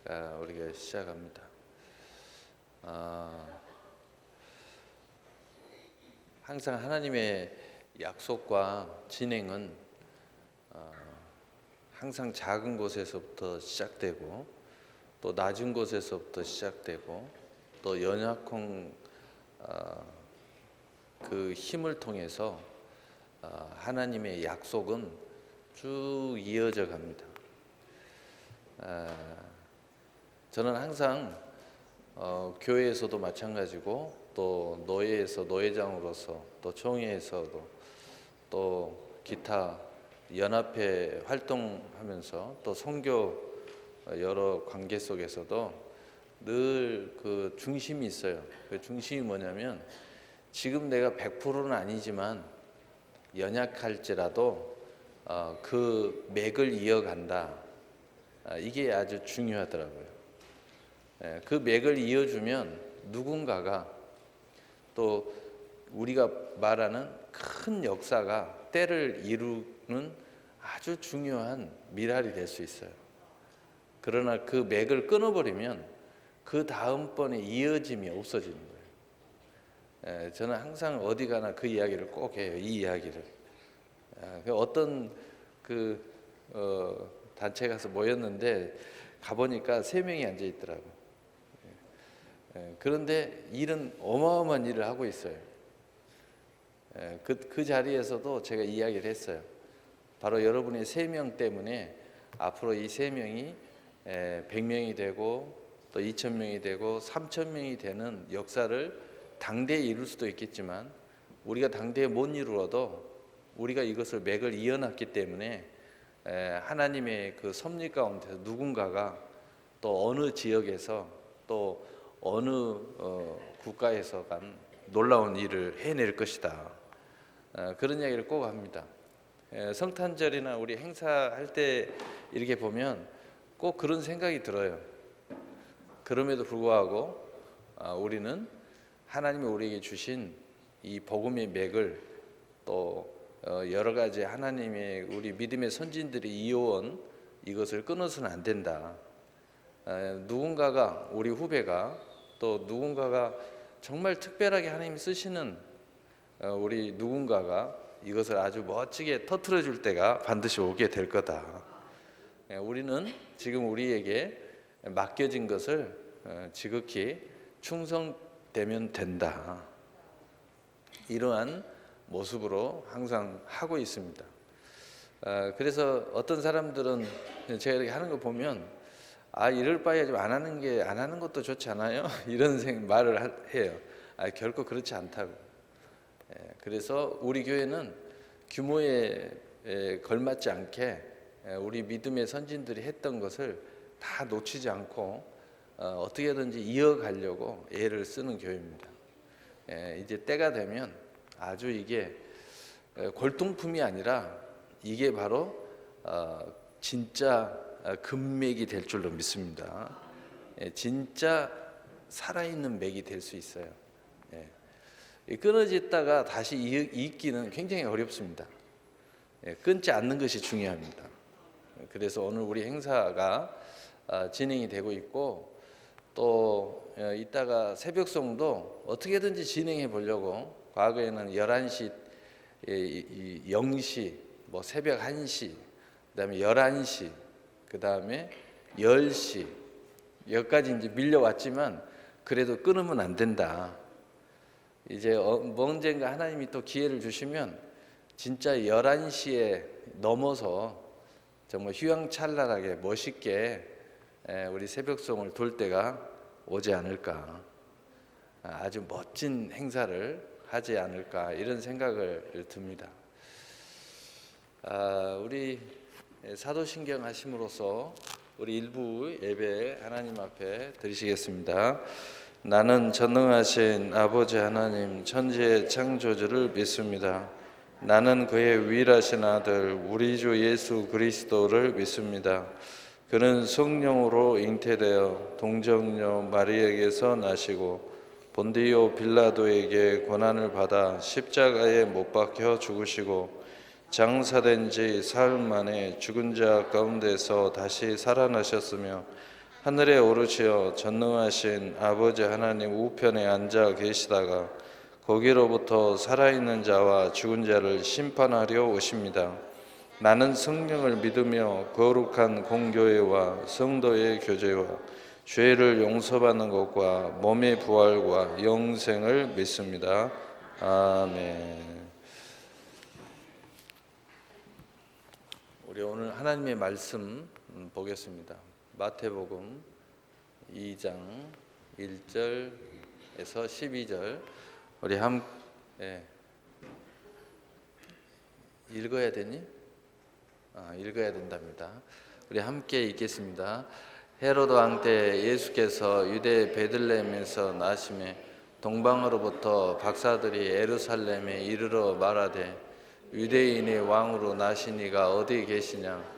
우리가 시작합니다. 항상 하나님의 약속과 진행은 항상 작은 곳에서부터 시작되고 또 낮은 곳에서부터 시작되고 또 연약한 그 힘을 통해서 하나님의 약속은 쭉 이어져 갑니다. 저는 항상 교회에서도 마찬가지고 또 노예에서 노예장으로서 또 총회에서도 또 기타 연합회 활동하면서 또 선교 여러 관계 속에서도 늘 그 중심이 있어요. 그 중심이 뭐냐면 지금 내가 100%는 아니지만 연약할지라도 그 맥을 이어간다. 이게 아주 중요하더라고요. 그 맥을 이어주면 누군가가 또 우리가 말하는 큰 역사가 때를 이루는 아주 중요한 미랄이 될 수 있어요. 그러나 그 맥을 끊어버리면 그 다음번에 이어짐이 없어지는 거예요. 저는 항상 어디 가나 그 이야기를 꼭 해요. 이 이야기를. 어떤 단체 가서 모였는데 가보니까 3명이 앉아 있더라고요. 그런데 일은 어마어마한 일을 하고 있어요. 그 자리에서도 제가 이야기를 했어요. 바로 여러분의 3명 때문에 앞으로 이 3명이 100명이 되고 또 2000명이 되고 3000명이 되는 역사를 당대에 이룰 수도 있겠지만 우리가 당대에 못 이루어도 우리가 이것을 맥을 이어놨기 때문에 하나님의 그 섭리 가운데서 누군가가 또 어느 지역에서 또 어느 국가에서 간 놀라운 일을 해낼 것이다. 그런 이야기를 꼭 합니다. 성탄절이나 우리 행사할 때 이렇게 보면 꼭 그런 생각이 들어요. 그럼에도 불구하고 우리는 하나님이 우리에게 주신 이 복음의 맥을 또 여러 가지 하나님의 우리 믿음의 선진들이 이어온 이것을 끊어서는 안 된다. 누군가가 우리 후배가 또 누군가가 정말 특별하게 하나님이 쓰시는 우리 누군가가 이것을 아주 멋지게 터뜨려 줄 때가 반드시 오게 될 거다. 우리는 지금 우리에게 맡겨진 것을 지극히 충성되면 된다. 이러한 모습으로 항상 하고 있습니다. 그래서 어떤 사람들은 제가 이렇게 하는 거 보면 이럴 바에 좀 안 하는 것도 좋지 않아요? 이런 말을 해요. 결코 그렇지 않다고. 그래서 우리 교회는 규모에 걸맞지 않게 우리 믿음의 선진들이 했던 것을 다 놓치지 않고 어떻게든지 이어가려고 애를 쓰는 교회입니다. 이제 때가 되면 아주 이게 골동품이 아니라 이게 바로 진짜 금맥이 될 줄로 믿습니다. 진짜 살아있는 맥이 될 수 있어요. 끊어졌다가 다시 잇기는 굉장히 어렵습니다. 끊지 않는 것이 중요합니다. 그래서 오늘 우리 행사가 진행이 되고 있고 또 이따가 새벽송도 어떻게든지 진행해 보려고 과거에는 11시, 0시, 뭐 새벽 1시, 그다음에 11시, 그다음에 10시 여기까지 이제 밀려왔지만 그래도 끊으면 안 된다. 이제 언젠가 하나님이 또 기회를 주시면 진짜 11시에 넘어서 정말 휘황찬란하게 멋있게 우리 새벽송을 돌 때가 오지 않을까. 아주 멋진 행사를 하지 않을까 이런 생각을 듭니다. 우리 사도신경 하심으로써 우리 일부 예배 하나님 앞에 드리시겠습니다. 나는 전능하신 아버지 하나님 천지의 창조주를 믿습니다. 나는 그의 유일하신 아들 우리 주 예수 그리스도를 믿습니다. 그는 성령으로 잉태되어 동정녀 마리에게서 나시고 본디오 빌라도에게 고난을 받아 십자가에 못 박혀 죽으시고 장사된 지 사흘 만에 죽은 자 가운데서 다시 살아나셨으며 하늘에 오르시어 전능하신 아버지 하나님 우편에 앉아 계시다가 거기로부터 살아있는 자와 죽은 자를 심판하려 오십니다. 나는 성령을 믿으며 거룩한 공교회와 성도의 교제와 죄를 용서받는 것과 몸의 부활과 영생을 믿습니다. 아멘. 우리 오늘 하나님의 말씀 보겠습니다. 마태복음 2장 1절에서 12절 우리 읽어야 되니? 읽어야 된답니다. 우리 함께 읽겠습니다. 헤로드 왕 때 예수께서 유대 베들레헴에서 나심에 동방으로부터 박사들이 예루살렘에 이르러 말하되 유대인의 왕으로 나신 이가 어디 계시냐?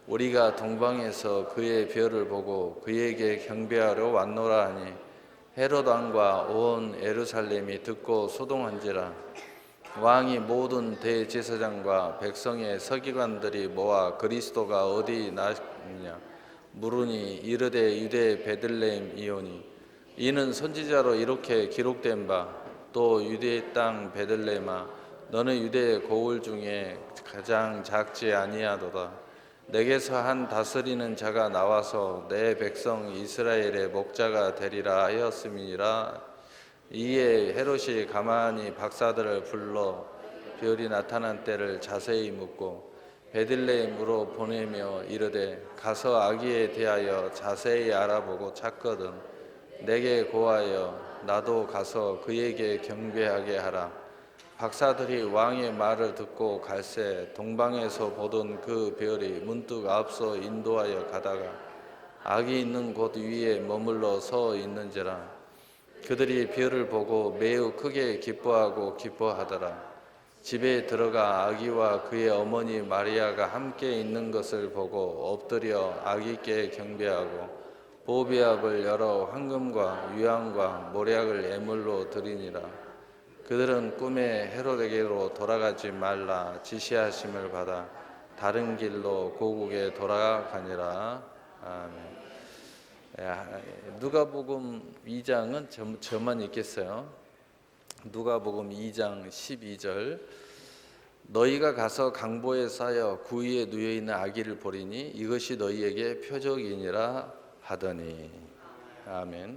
우리가 동방에서 그의 별을 보고 그에게 경배하러 왔노라 하니 헤롯 왕과 온 예루살렘이 듣고 소동한지라. 왕이 모든 대제사장과 백성의 서기관들이 모아 그리스도가 어디 나느냐 물으니 이르되 유대 베들레헴이오니 이는 선지자로 이렇게 기록된 바 또 유대 땅 베들레헴아 너는 유대 고을 중에 가장 작지 아니하도다. 내게서 한 다스리는 자가 나와서 내 백성 이스라엘의 목자가 되리라 하였음이니라. 이에 헤롯이 가만히 박사들을 불러 별이 나타난 때를 자세히 묻고 베들레헴으로 보내며 이르되 가서 아기에 대하여 자세히 알아보고 찾거든 내게 고하여 나도 가서 그에게 경배하게 하라. 박사들이 왕의 말을 듣고 갈새 동방에서 보던 그 별이 문득 앞서 인도하여 가다가 아기 있는 곳 위에 머물러 서 있는지라. 그들이 별을 보고 매우 크게 기뻐하더라. 집에 들어가 아기와 그의 어머니 마리아가 함께 있는 것을 보고 엎드려 아기께 경배하고 보배압을 열어 황금과 유황과 모략을 예물로 드리니라. 그들은 꿈에 헤롯에게로 돌아가지 말라 지시하심을 받아 다른 길로 고국에 돌아가니라. 아멘. 누가복음 2장은 저만 읽겠어요. 누가복음 2장 12절 너희가 가서 강보에 쌓여 구위에 누워있는 아기를 보리니 이것이 너희에게 표적이니라 하더니. 아멘.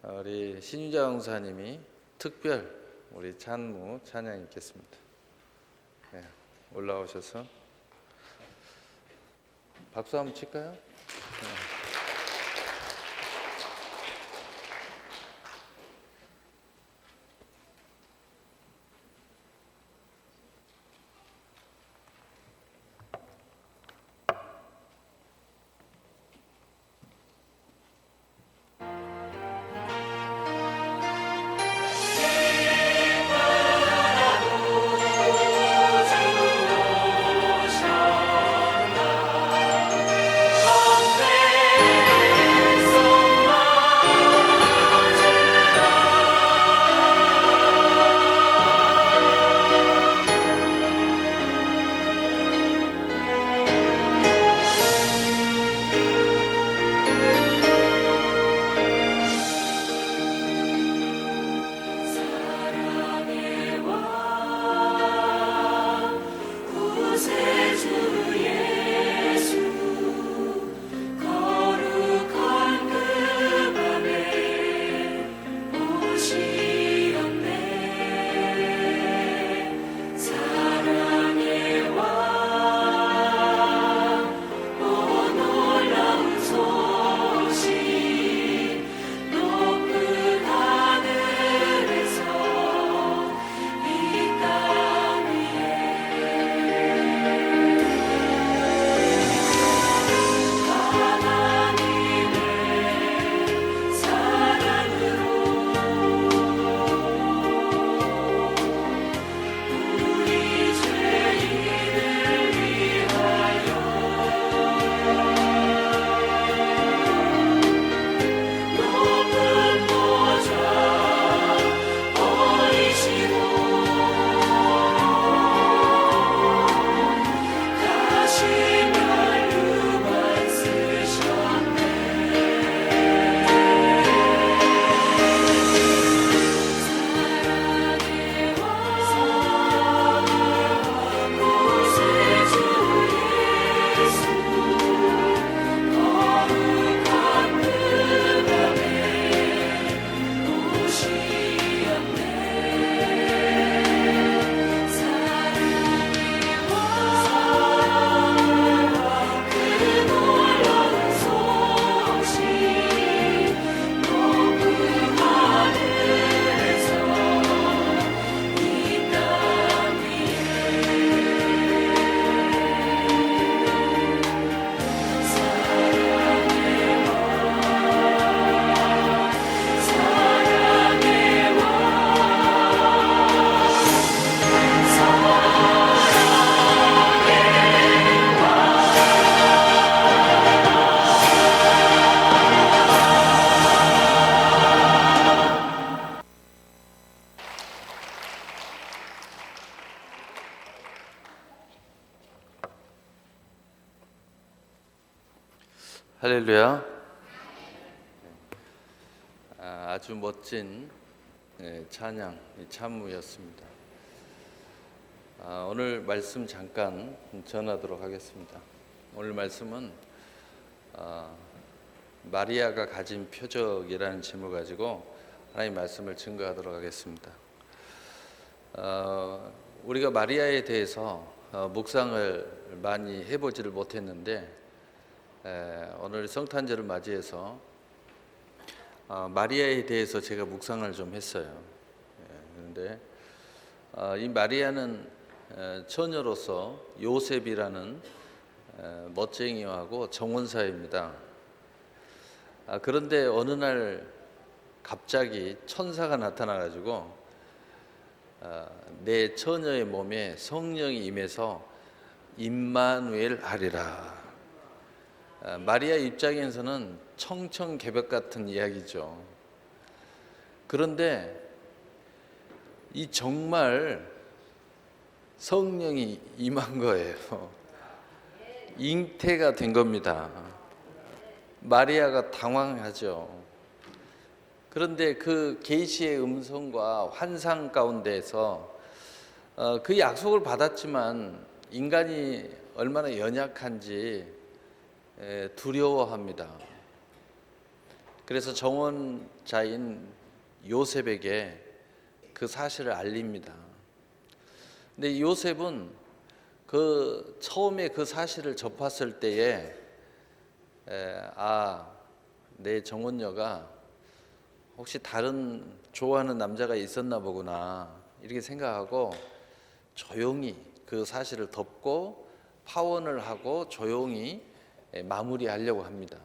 우리 신유자 형사님이 특별 우리 찬무 찬양 읽겠습니다. 네, 올라오셔서 박수 한번 칠까요? 네. 내 할렐루야. 아주 멋진 찬양, 찬무였습니다. 오늘 말씀 잠깐 전하도록 하겠습니다. 오늘 말씀은 마리아가 가진 표적이라는 제목을 가지고 하나님 말씀을 증거하도록 하겠습니다. 우리가 마리아에 대해서 묵상을 많이 해보지를 못했는데 오늘 성탄절을 맞이해서 마리아에 대해서 제가 묵상을 좀 했어요. 그런데 이 마리아는 처녀로서 요셉이라는 멋쟁이하고 정원사입니다. 그런데 어느 날 갑자기 천사가 나타나가지고 내 처녀의 몸에 성령이 임해서 임마누엘 하리라. 마리아 입장에서는 청청개벽 같은 이야기죠. 그런데 이 정말 성령이 임한 거예요. 잉태가 된 겁니다. 마리아가 당황하죠. 그런데 그 계시의 음성과 환상 가운데에서 그 약속을 받았지만 인간이 얼마나 연약한지 두려워합니다. 그래서 정원자인 요셉에게 그 사실을 알립니다. 근데 요셉은 처음에 그 사실을 접했을 때에 내 정원녀가 혹시 다른 좋아하는 남자가 있었나 보구나 이렇게 생각하고 조용히 그 사실을 덮고 파원을 하고 조용히 마무리하려고 합니다.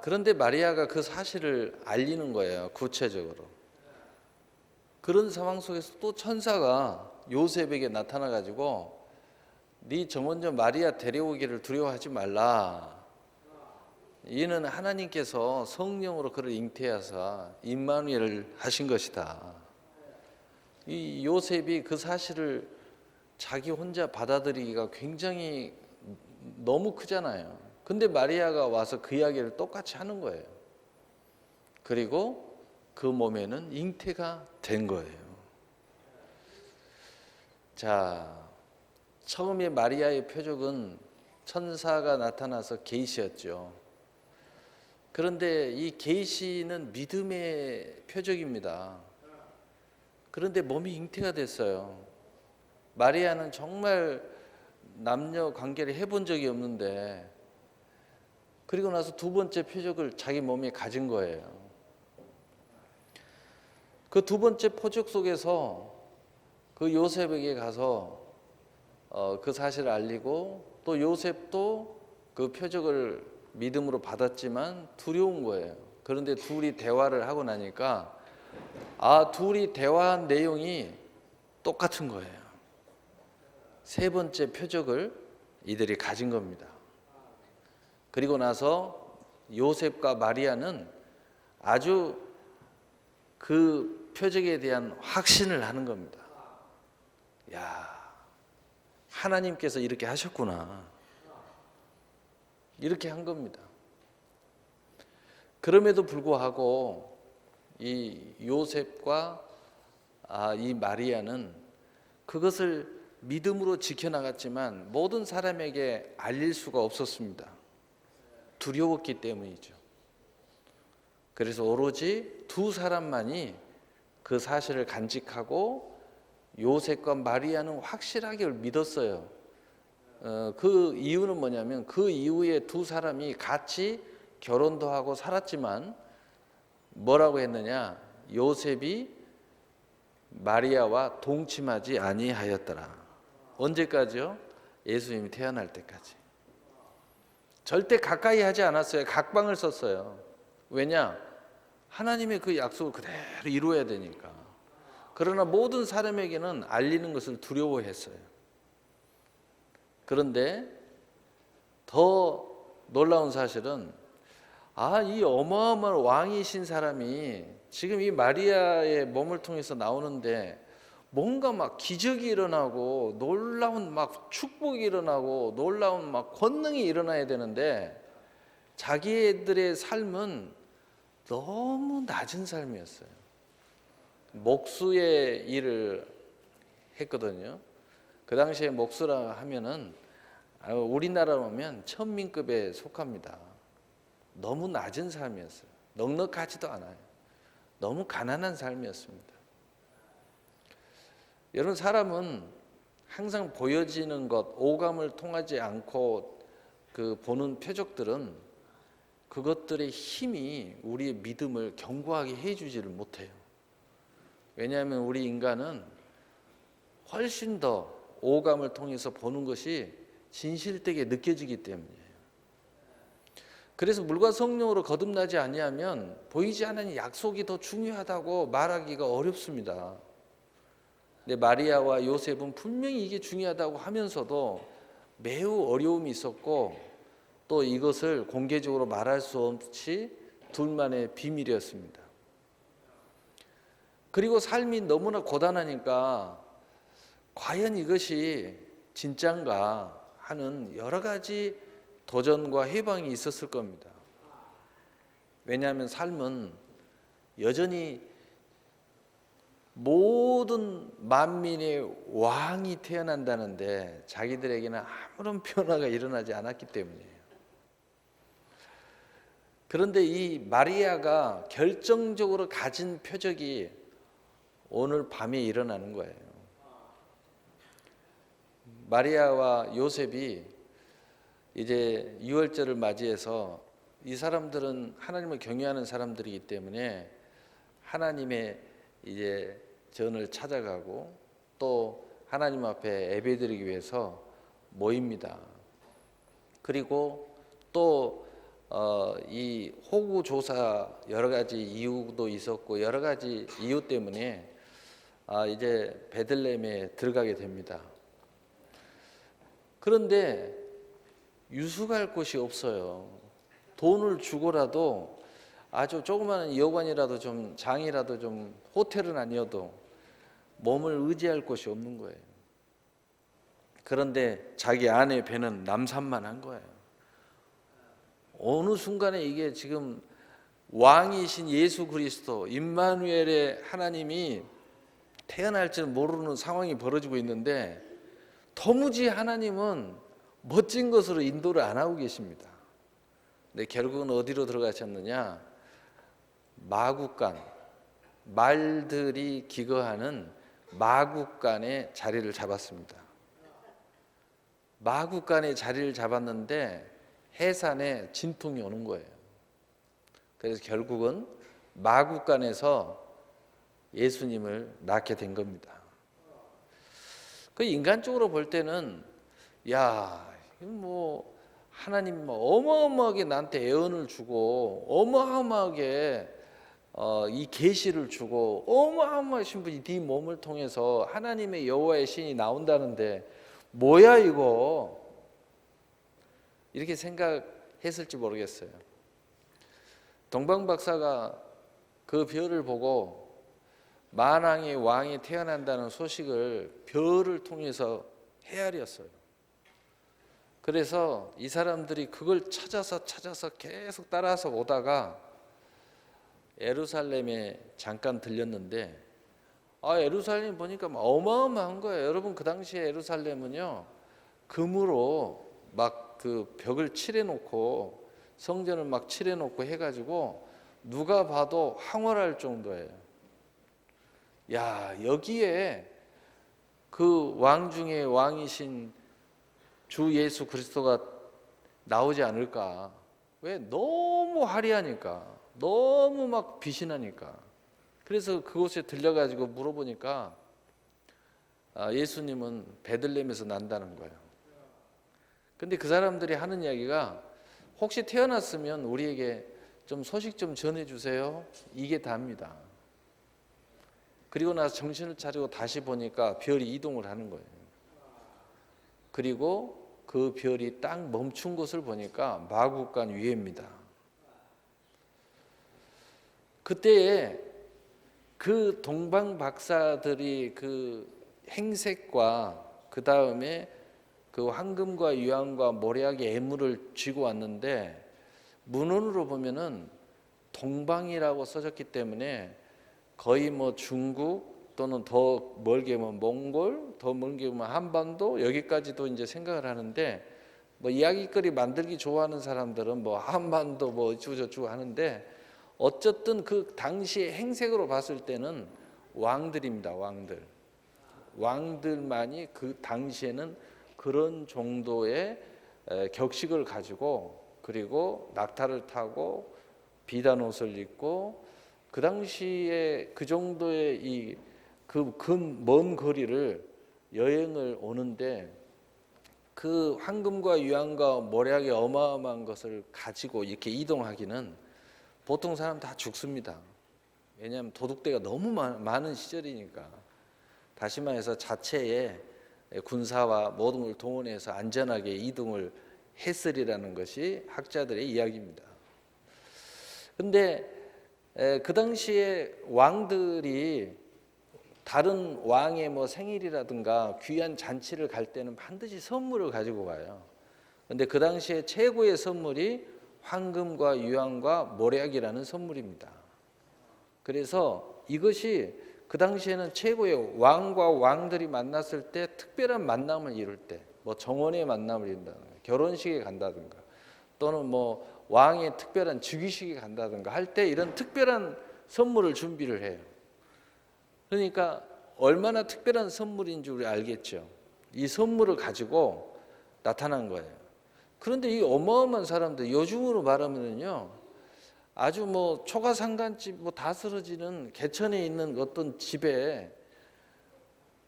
그런데 마리아가 그 사실을 알리는 거예요. 구체적으로. 그런 상황 속에서 또 천사가 요셉에게 나타나가지고 네 정원녀 마리아 데려오기를 두려워하지 말라. 이는 하나님께서 성령으로 그를 잉태하사 임마누엘을 하신 것이다. 이 요셉이 그 사실을 자기 혼자 받아들이기가 굉장히 너무 크잖아요. 근데 마리아가 와서 그 이야기를 똑같이 하는 거예요. 그리고 그 몸에는 잉태가 된 거예요. 자, 처음에 마리아의 표적은 천사가 나타나서 계시였죠. 그런데 이 계시는 믿음의 표적입니다. 그런데 몸이 잉태가 됐어요. 마리아는 정말 남녀 관계를 해본 적이 없는데 그리고 나서 두 번째 표적을 자기 몸에 가진 거예요. 그 두 번째 표적 속에서 그 요셉에게 가서 그 사실을 알리고 또 요셉도 그 표적을 믿음으로 받았지만 두려운 거예요. 그런데 둘이 대화를 하고 나니까 둘이 대화한 내용이 똑같은 거예요. 세 번째 표적을 이들이 가진 겁니다. 그리고 나서 요셉과 마리아는 아주 그 표적에 대한 확신을 하는 겁니다. 하나님께서 이렇게 하셨구나. 이렇게 한 겁니다. 그럼에도 불구하고 이 요셉과 이 마리아는 그것을 믿음으로 지켜나갔지만 모든 사람에게 알릴 수가 없었습니다. 두려웠기 때문이죠. 그래서 오로지 두 사람만이 그 사실을 간직하고 요셉과 마리아는 확실하게 믿었어요. 그 이유는 뭐냐면 그 이후에 두 사람이 같이 결혼도 하고 살았지만 뭐라고 했느냐? 요셉이 마리아와 동침하지 아니하였더라. 언제까지요? 예수님이 태어날 때까지. 절대 가까이 하지 않았어요. 각방을 썼어요. 왜냐? 하나님의 그 약속을 그대로 이루어야 되니까. 그러나 모든 사람에게는 알리는 것을 두려워했어요. 그런데 더 놀라운 사실은 이 어마어마한 왕이신 사람이 지금 이 마리아의 몸을 통해서 나오는데 뭔가 막 기적이 일어나고 놀라운 막 축복이 일어나고 놀라운 막 권능이 일어나야 되는데 자기들의 삶은 너무 낮은 삶이었어요. 목수의 일을 했거든요. 그 당시에 목수라 하면은 우리나라로 하면 천민급에 속합니다. 너무 낮은 삶이었어요. 넉넉하지도 않아요. 너무 가난한 삶이었습니다. 여러분, 사람은 항상 보여지는 것, 오감을 통하지 않고 그 보는 표적들은 그것들의 힘이 우리의 믿음을 견고하게 해주지를 못해요. 왜냐하면 우리 인간은 훨씬 더 오감을 통해서 보는 것이 진실되게 느껴지기 때문이에요. 그래서 물과 성령으로 거듭나지 아니하면 보이지 않는 약속이 더 중요하다고 말하기가 어렵습니다. 근데 마리아와 요셉은 분명히 이게 중요하다고 하면서도 매우 어려움이 있었고 또 이것을 공개적으로 말할 수 없이 둘만의 비밀이었습니다. 그리고 삶이 너무나 고단하니까 과연 이것이 진짠가 하는 여러 가지 도전과 해방이 있었을 겁니다. 왜냐하면 삶은 여전히 모든 만민의 왕이 태어난다는데 자기들에게는 아무런 변화가 일어나지 않았기 때문이에요. 그런데 이 마리아가 결정적으로 가진 표적이 오늘 밤에 일어나는 거예요. 마리아와 요셉이 이제 유월절을 맞이해서 이 사람들은 하나님을 경외하는 사람들이기 때문에 하나님의 이제 전을 찾아가고 또 하나님 앞에 예배드리기 위해서 모입니다. 그리고 또 이 호구 조사 여러 가지 이유도 있었고 여러 가지 이유 때문에 이제 베들레헴에 들어가게 됩니다. 그런데 유숙할 곳이 없어요. 돈을 주고라도 아주 조그마한 여관이라도 좀 장이라도 좀 호텔은 아니어도 몸을 의지할 곳이 없는 거예요. 그런데 자기 아내 배는 남산만한 거예요. 어느 순간에 이게 지금 왕이신 예수 그리스도 임마누엘의 하나님이 태어날 줄 모르는 상황이 벌어지고 있는데 도무지 하나님은 멋진 것으로 인도를 안 하고 계십니다. 근데 결국은 어디로 들어가셨느냐? 마국간, 말들이 기거하는 마국간에 자리를 잡았습니다. 마국간에 자리를 잡았는데 해산에 진통이 오는 거예요. 그래서 결국은 마국간에서 예수님을 낳게 된 겁니다. 그 인간적으로 볼 때는 야, 뭐 하나님 어마어마하게 나한테 애언을 주고 어마어마하게 이 계시를 주고 어마어마하신 분이 네 몸을 통해서 하나님의 여호와의 신이 나온다는데 뭐야 이거? 이렇게 생각했을지 모르겠어요. 동방 박사가 그 별을 보고 만왕의 왕이 태어난다는 소식을 별을 통해서 헤아렸어요. 그래서 이 사람들이 그걸 찾아서 계속 따라서 오다가 예루살렘에 잠깐 들렸는데 예루살렘 보니까 어마어마한 거예요. 여러분, 그 당시에 예루살렘은요 금으로 막 그 벽을 칠해놓고 성전을 막 칠해놓고 해가지고 누가 봐도 황홀할 정도예요. 야, 여기에 그 왕 중에 왕이신 주 예수 그리스도가 나오지 않을까? 왜? 너무 화려하니까, 너무 막 빛이 나니까. 그래서 그곳에 들려가지고 물어보니까 예수님은 베들레헴에서 난다는 거예요. 근데 그 사람들이 하는 이야기가 혹시 태어났으면 우리에게 좀 소식 좀 전해주세요. 이게 답니다. 그리고 나서 정신을 차리고 다시 보니까 별이 이동을 하는 거예요. 그리고 그 별이 딱 멈춘 곳을 보니까 마국간 위에입니다. 그때에 그 동방 박사들이 그 행색과 그 다음에 그 황금과 유황과 모략의 애물을 쥐고 왔는데 문헌으로 보면은 동방이라고 써졌기 때문에 거의 뭐 중국 또는 더 멀게 보면 몽골, 더 멀게 보면 한반도 여기까지도 이제 생각을 하는데 뭐 이야기거리 만들기 좋아하는 사람들은 뭐 한반도 뭐 어쩌고저쩌고 하는데 어쨌든 그 당시의 행색으로 봤을 때는 왕들입니다. 왕들만이 그 당시에는 그런 정도의 격식을 가지고 그리고 낙타를 타고 비단 옷을 입고 그 당시에 그 정도의 이 그 먼 거리를 여행을 오는데 그 황금과 유황과 모략의 어마어마한 것을 가지고 이렇게 이동하기는 보통 사람 다 죽습니다. 왜냐하면 도둑대가 너무 많은 시절이니까. 다시 말해서 자체의 군사와 모든 걸 동원해서 안전하게 이동을 했으리라는 것이 학자들의 이야기입니다. 근데 그 당시에 왕들이 다른 왕의 뭐 생일이라든가 귀한 잔치를 갈 때는 반드시 선물을 가지고 가요. 근데 그 당시에 최고의 선물이 황금과 유황과 모략이라는 선물입니다. 그래서 이것이 그 당시에는 최고의 왕과 왕들이 만났을 때 특별한 만남을 이룰 때, 뭐 정원의 만남을 이룬다든가 결혼식에 간다든가 또는 뭐 왕의 특별한 즉위식에 간다든가 할 때 이런 특별한 선물을 준비를 해요. 그러니까 얼마나 특별한 선물인 줄 우리 알겠죠. 이 선물을 가지고 나타난 거예요. 그런데 이 어마어마한 사람들 요즘으로 말하면요, 아주 뭐 초가상간집 뭐 다 쓰러지는 개천에 있는 어떤 집에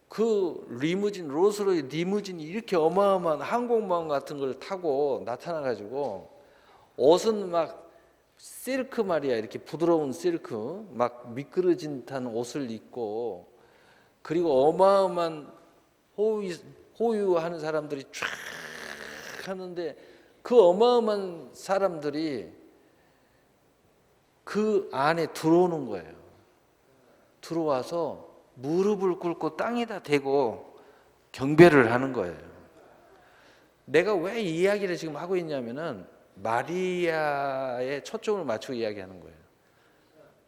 그 리무진 롤스로이 리무진이 이렇게 어마어마한 항공모함 같은 걸 타고 나타나 가지고 옷은 막 실크 말이야, 이렇게 부드러운 실크 막 미끄러진 듯한 옷을 입고 그리고 어마어마한 호유하는 사람들이 쫙 하는데 그 어마어마한 사람들이 그 안에 들어오는 거예요. 들어와서 무릎을 꿇고 땅에다 대고 경배를 하는 거예요. 내가 왜 이 이야기를 지금 하고 있냐면은 마리아의 초점을 맞추고 이야기하는 거예요.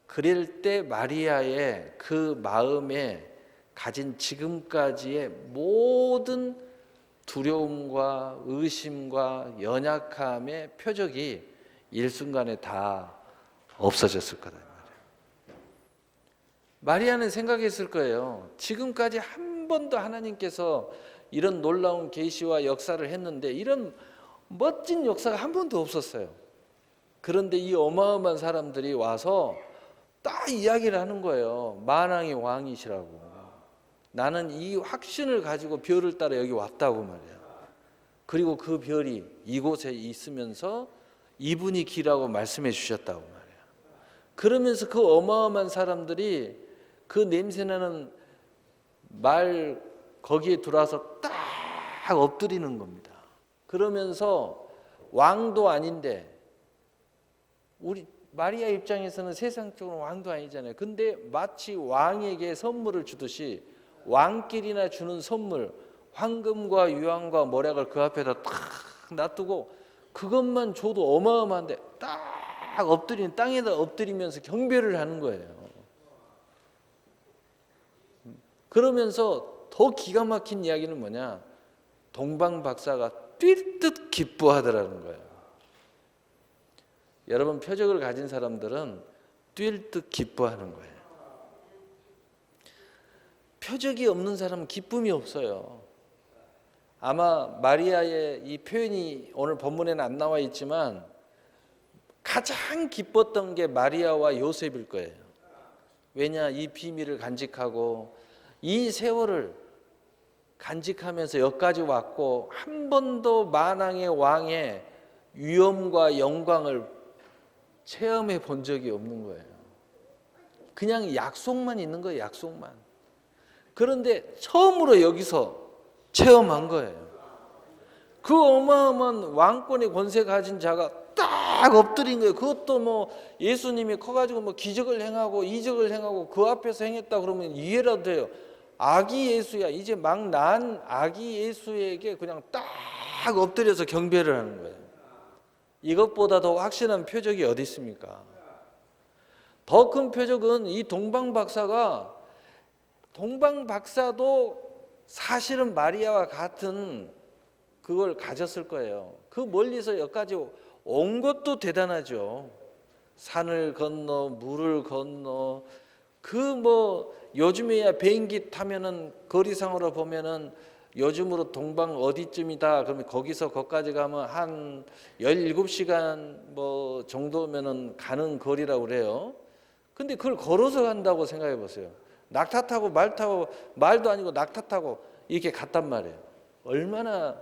그럴 때 마리아의 그 마음에 가진 지금까지의 모든 두려움과 의심과 연약함의 표적이 일순간에 다 없어졌을 거다. 마리아는 생각했을 거예요. 지금까지 한 번도 하나님께서 이런 놀라운 계시와 역사를 했는데 이런 멋진 역사가 한 번도 없었어요. 그런데 이 어마어마한 사람들이 와서 딱 이야기를 하는 거예요. 만왕의 왕이시라고. 나는 이 확신을 가지고 별을 따라 여기 왔다고 말이야. 그리고 그 별이 이곳에 있으면서 이분이 길라고 말씀해 주셨다고 말이야. 그러면서 그 어마어마한 사람들이 그 냄새나는 말 거기에 들어와서 딱 엎드리는 겁니다. 그러면서 왕도 아닌데 우리 마리아 입장에서는 세상적으로 왕도 아니잖아요. 근데 마치 왕에게 선물을 주듯이 왕끼리나 주는 선물 황금과 유황과 모략을 그 앞에다 딱 놔두고 그것만 줘도 어마어마한데 딱 엎드리는 땅에다 엎드리면서 경배를 하는 거예요. 그러면서 더 기가 막힌 이야기는 뭐냐? 동방 박사가 뛸 듯 기뻐하더라는 거예요. 여러분 표적을 가진 사람들은 뛸 듯 기뻐하는 거예요. 표적이 없는 사람은 기쁨이 없어요. 아마 마리아의 이 표현이 오늘 본문에는 안 나와 있지만 가장 기뻤던 게 마리아와 요셉일 거예요. 왜냐? 이 비밀을 간직하고 이 세월을 간직하면서 여기까지 왔고 한 번도 만왕의 왕의 위엄과 영광을 체험해 본 적이 없는 거예요. 그냥 약속만 있는 거예요. 약속만. 그런데 처음으로 여기서 체험한 거예요. 그 어마어마한 왕권의 권세 가진 자가 딱 딱 엎드린 거예요. 그것도 뭐 예수님이 커가지고 뭐 기적을 행하고 이적을 행하고 그 앞에서 행했다 그러면 이해라도 돼요. 아기 예수야, 이제 막 난 아기 예수에게 그냥 딱 엎드려서 경배를 하는 거예요. 이것보다 더 확실한 표적이 어디 있습니까? 더 큰 표적은 이 동방 박사도 사실은 마리아와 같은 그걸 가졌을 거예요. 그 멀리서 여기까지 온 것도 대단하죠. 산을 건너 물을 건너 그 뭐 요즘에야 비행기 타면은 거리상으로 보면은 요즘으로 동방 어디쯤이다 그러면 거기까지 가면 한 17시간 뭐 정도면은 가는 거리라고 그래요. 근데 그걸 걸어서 간다고 생각해 보세요. 낙타 타고 말 타고 말도 아니고 낙타 타고 이렇게 갔단 말이에요. 얼마나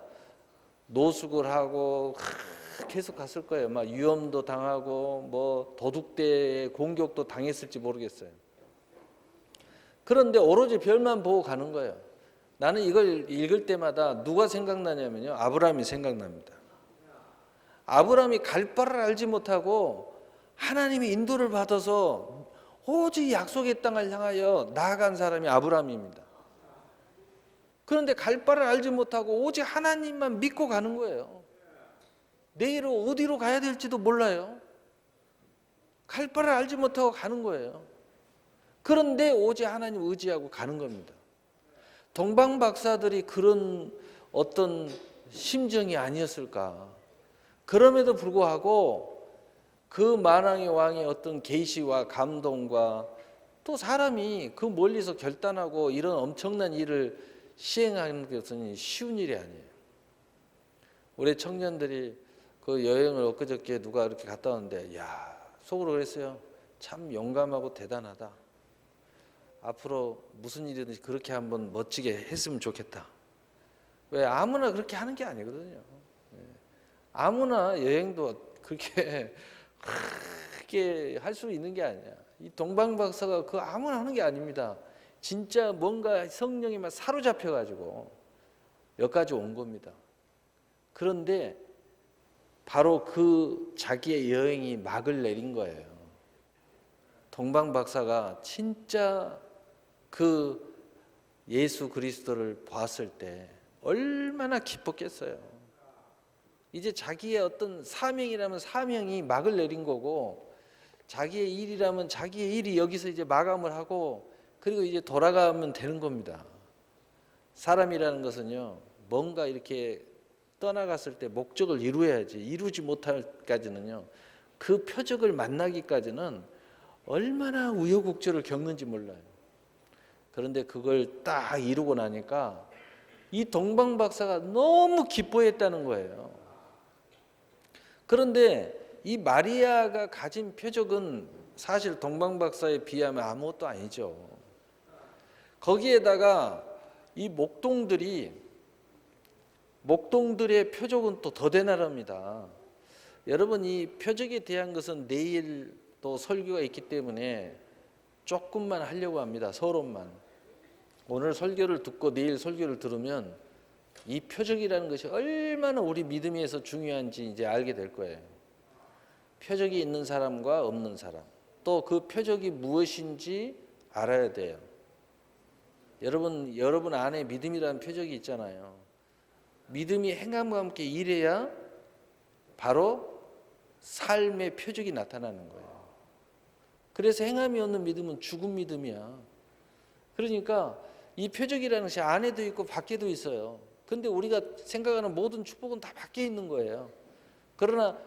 노숙을 하고 계속 갔을 거예요. 막 위험도 당하고 뭐 도둑대의 공격도 당했을지 모르겠어요. 그런데 오로지 별만 보고 가는 거예요. 나는 이걸 읽을 때마다 누가 생각나냐면요. 아브라함이 생각납니다. 아브라함이 갈 바를 알지 못하고 하나님의 인도를 받아서 오직 약속의 땅을 향하여 나아간 사람이 아브라함입니다. 그런데 갈 바를 알지 못하고 오직 하나님만 믿고 가는 거예요. 내일 어디로 가야 될지도 몰라요. 갈 바를 알지 못하고 가는 거예요. 그런데 오직 하나님 의지하고 가는 겁니다. 동방 박사들이 그런 어떤 심정이 아니었을까? 그럼에도 불구하고 그 만왕의 왕의 어떤 계시와 감동과 또 사람이 그 멀리서 결단하고 이런 엄청난 일을 시행하는 것은 쉬운 일이 아니에요. 우리 청년들이 그 여행을 엊그저께 누가 이렇게 갔다 왔는데 야 속으로 그랬어요. 참 용감하고 대단하다. 앞으로 무슨 일이든지 그렇게 한번 멋지게 했으면 좋겠다. 왜 아무나 그렇게 하는 게 아니거든요. 아무나 여행도 그렇게 크게 할 수 있는 게 아니야. 이 동방 박사가 그 아무나 하는 게 아닙니다. 진짜 뭔가 성령이 막 사로잡혀 가지고 여기까지 온 겁니다. 그런데 바로 그 자기의 여행이 막을 내린 거예요. 동방 박사가 진짜 그 예수 그리스도를 봤을 때 얼마나 기뻤겠어요. 이제 자기의 어떤 사명이라면 사명이 막을 내린 거고 자기의 일이라면 자기의 일이 여기서 이제 마감을 하고 그리고 이제 돌아가면 되는 겁니다. 사람이라는 것은요 뭔가 이렇게 떠나갔을 때 목적을 이루어야지 이루지 못할까지는요 그 표적을 만나기까지는 얼마나 우여곡절을 겪는지 몰라요. 그런데 그걸 딱 이루고 나니까 이 동방 박사가 너무 기뻐했다는 거예요. 그런데 이 마리아가 가진 표적은 사실 동방 박사에 비하면 아무것도 아니죠. 거기에다가 이 목동들의 표적은 또 더 대단합니다. 여러분 이 표적에 대한 것은 내일 또 설교가 있기 때문에 조금만 하려고 합니다. 서론만. 오늘 설교를 듣고 내일 설교를 들으면 이 표적이라는 것이 얼마나 우리 믿음에서 중요한지 이제 알게 될 거예요. 표적이 있는 사람과 없는 사람, 또 그 표적이 무엇인지 알아야 돼요. 여러분 안에 믿음이라는 표적이 있잖아요. 믿음이 행함과 함께 일해야 바로 삶의 표적이 나타나는 거예요. 그래서 행함이 없는 믿음은 죽은 믿음이야. 그러니까 이 표적이라는 것이 안에도 있고 밖에도 있어요. 근데 우리가 생각하는 모든 축복은 다 밖에 있는 거예요. 그러나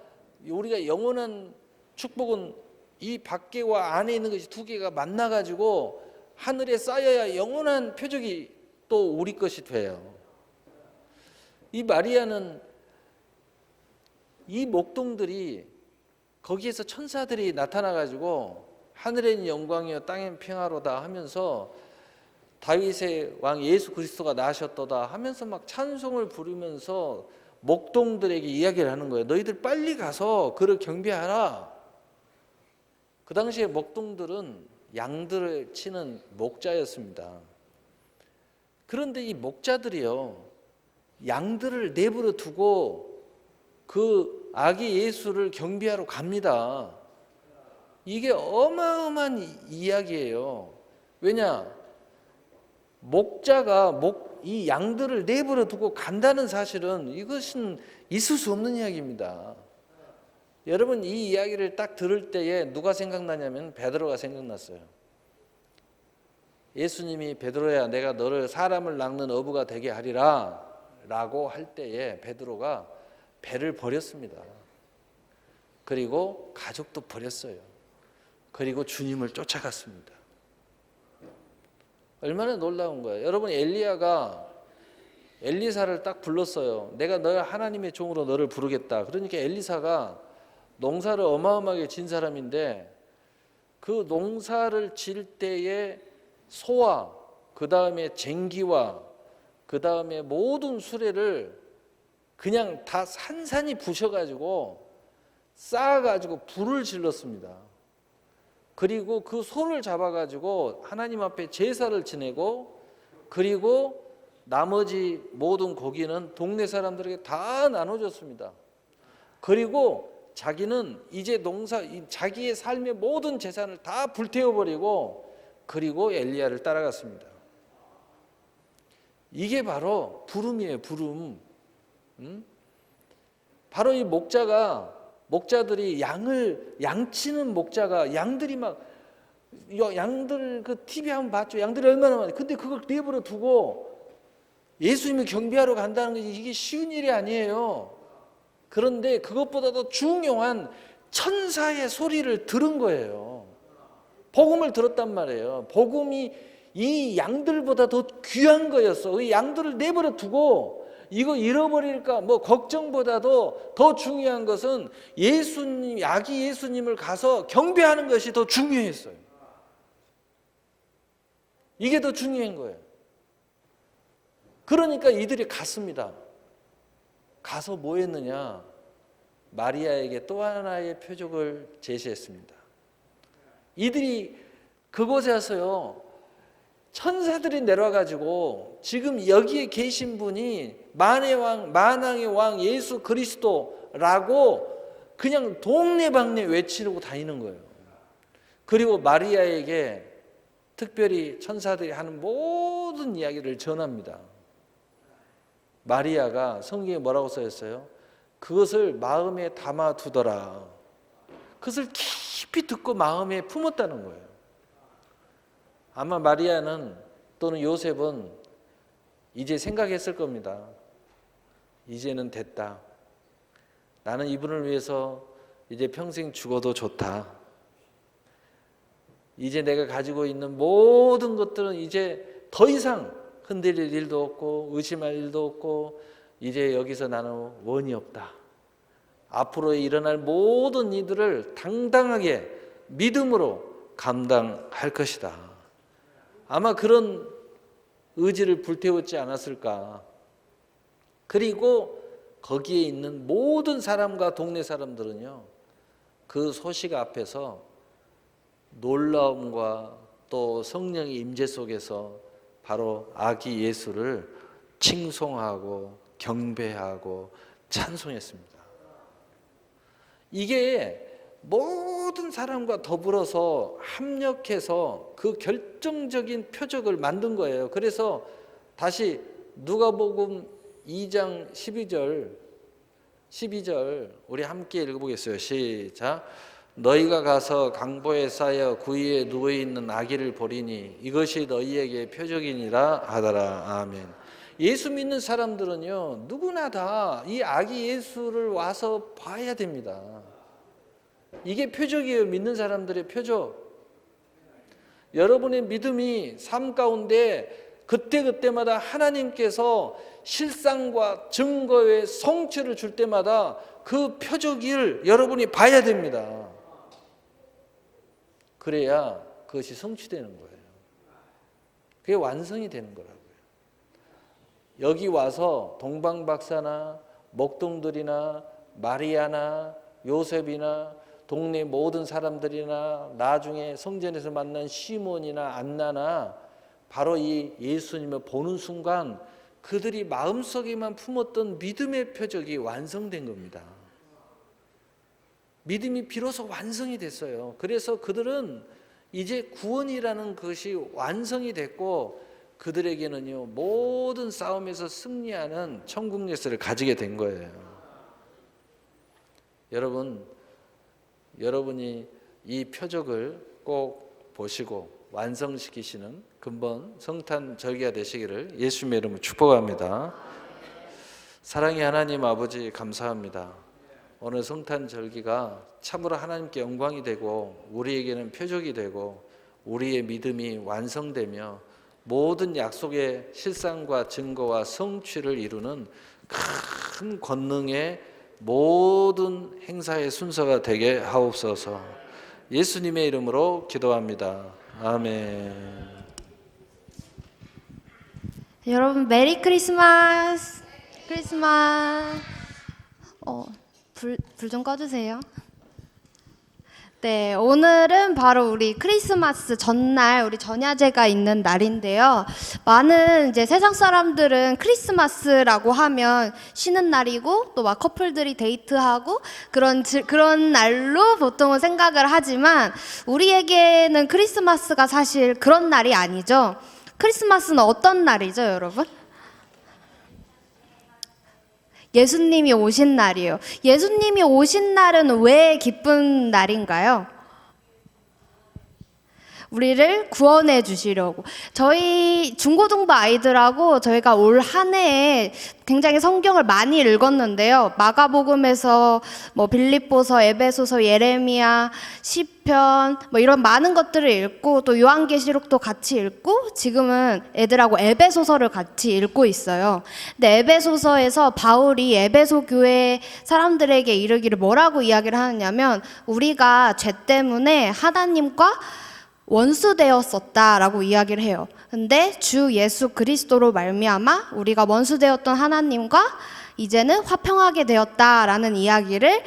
우리가 영원한 축복은 이 밖에와 안에 있는 것이 두 개가 만나가지고 하늘에 쌓여야 영원한 표적이 또 우리 것이 돼요. 이 마리아는 이 목동들이 거기에서 천사들이 나타나가지고 하늘엔 영광이요 땅엔 평화로다 하면서 다윗의 왕 예수 그리스도가 나셨도다 하면서 막 찬송을 부르면서 목동들에게 이야기를 하는 거예요. 너희들 빨리 가서 그를 경배하라. 그 당시에 목동들은 양들을 치는 목자였습니다. 그런데 이 목자들이요 양들을 내버려 두고 그 아기 예수를 경배하러 갑니다. 이게 어마어마한 이야기예요. 왜냐? 목자가 이 양들을 내버려 두고 간다는 사실은 이것은 있을 수 없는 이야기입니다. 여러분, 이 이야기를 딱 들을 때에 누가 생각나냐면 베드로가 생각났어요. 예수님이 베드로야, 내가 너를 사람을 낚는 어부가 되게 하리라 라고 할 때에 베드로가 배를 버렸습니다. 그리고 가족도 버렸어요. 그리고 주님을 쫓아갔습니다. 얼마나 놀라운 거예요. 여러분, 엘리야가 엘리사를 딱 불렀어요. 내가 너 하나님의 종으로 너를 부르겠다. 그러니까 엘리사가 농사를 어마어마하게 진 사람인데 그 농사를 질 때에 소와 그 다음에 쟁기와 그 다음에 모든 수레를 그냥 다 산산이 부셔가지고 쌓아가지고 불을 질렀습니다. 그리고 그 소를 잡아가지고 하나님 앞에 제사를 지내고 그리고 나머지 모든 고기는 동네 사람들에게 다 나눠줬습니다. 그리고 자기는 이제 자기의 삶의 모든 재산을 다 불태워버리고 그리고 엘리야를 따라갔습니다. 이게 바로 부름이에요, 부름. 바로 이 목자들이 양치는 목자가 양들이 막 양들 그 TV 한번 봤죠. 양들이 얼마나 많아요. 근데 그걸 내버려 두고 예수님을 경배하러 간다는 것이 이게 쉬운 일이 아니에요. 그런데 그것보다도 중요한 천사의 소리를 들은 거예요. 복음을 들었단 말이에요. 복음이 이 양들보다 더 귀한 거였어. 이 양들을 내버려 두고 이거 잃어버릴까 뭐 걱정보다도 더 중요한 것은 예수님, 아기 예수님을 가서 경배하는 것이 더 중요했어요. 이게 더 중요한 거예요. 그러니까 이들이 갔습니다. 가서 뭐 했느냐? 마리아에게 또 하나의 표적을 제시했습니다. 이들이 그곳에 와서요, 천사들이 내려와가지고 지금 여기에 계신 분이 만왕의 왕 예수 그리스도라고 그냥 동네방네 외치고 다니는 거예요. 그리고 마리아에게 특별히 천사들이 하는 모든 이야기를 전합니다. 마리아가 성경에 뭐라고 써있어요? 그것을 마음에 담아두더라. 그것을 깊이 듣고 마음에 품었다는 거예요. 아마 마리아는 또는 요셉은 이제 생각했을 겁니다. 이제는 됐다. 나는 이분을 위해서 이제 평생 죽어도 좋다. 이제 내가 가지고 있는 모든 것들은 이제 더 이상 흔들릴 일도 없고 의심할 일도 없고 이제 여기서 나는 원이 없다. 앞으로 일어날 모든 이들을 당당하게 믿음으로 감당할 것이다. 아마 그런 의지를 불태웠지 않았을까. 그리고 거기에 있는 모든 사람과 동네 사람들은요, 그 소식 앞에서 놀라움과 또 성령의 임재 속에서 바로 아기 예수를 칭송하고 경배하고 찬송했습니다. 이게 모든 사람과 더불어서 합력해서 그 결정적인 표적을 만든 거예요. 그래서 다시 누가복음 2장 12절 우리 함께 읽어보겠어요. 시작. 너희가 가서 강보에 쌓여 구유에 누워있는 아기를 보리니 이것이 너희에게 표적이니라 하더라. 아멘. 예수 믿는 사람들은요, 누구나 다 이 아기 예수를 와서 봐야 됩니다. 이게 표적이에요. 믿는 사람들의 표적. 여러분의 믿음이 삶 가운데 그때그때마다 하나님께서 실상과 증거의 성취를 줄 때마다 그 표적을 여러분이 봐야 됩니다. 그래야 그것이 성취되는 거예요. 그게 완성이 되는 거라고요. 여기 와서 동방박사나 목동들이나 마리아나 요셉이나 동네 모든 사람들이나 나중에 성전에서 만난 시몬이나 안나나 바로 이 예수님을 보는 순간 그들이 마음속에만 품었던 믿음의 표적이 완성된 겁니다. 믿음이 비로소 완성이 됐어요. 그래서 그들은 이제 구원이라는 것이 완성이 됐고 그들에게는요 모든 싸움에서 승리하는 천국 열쇠를 가지게 된 거예요. 여러분이 이 표적을 꼭 보시고 완성시키시는 근본 성탄 절기가 되시기를 예수님의 이름으로 축복합니다. 사랑의 하나님 아버지 감사합니다. 오늘 성탄 절기가 참으로 하나님께 영광이 되고 우리에게는 표적이 되고 우리의 믿음이 완성되며 모든 약속의 실상과 증거와 성취를 이루는 큰 권능의 모든 행사의 순서가 되게 하옵소서. 예수님의 이름으로 기도합니다. 아멘. 여러분 메리 크리스마스. 불 좀 꺼주세요. 네, 오늘은 바로 우리 크리스마스 전날 우리 전야제가 있는 날인데요. 많은 이제 세상 사람들은 크리스마스라고 하면 쉬는 날이고 또 막 커플들이 데이트하고 그런 날로 보통은 생각을 하지만 우리에게는 크리스마스가 사실 그런 날이 아니죠. 크리스마스는 어떤 날이죠, 여러분? 예수님이 오신 날이에요. 예수님이 오신 날은 왜 기쁜 날인가요? 우리를 구원해 주시려고. 저희 중고등부 아이들하고 저희가 올 한 해에 굉장히 성경을 많이 읽었는데요. 마가복음에서 빌립보서, 에베소서, 예레미야, 시편 이런 많은 것들을 읽고 또 요한계시록도 같이 읽고 지금은 애들하고 에베소서를 같이 읽고 있어요. 근데 에베소서에서 바울이 에베소 교회 사람들에게 이르기를 뭐라고 이야기를 하느냐면 우리가 죄 때문에 하나님과 원수되었었다라고 이야기를 해요. 근데 주 예수 그리스도로 말미암아 우리가 원수되었던 하나님과 이제는 화평하게 되었다라는 이야기를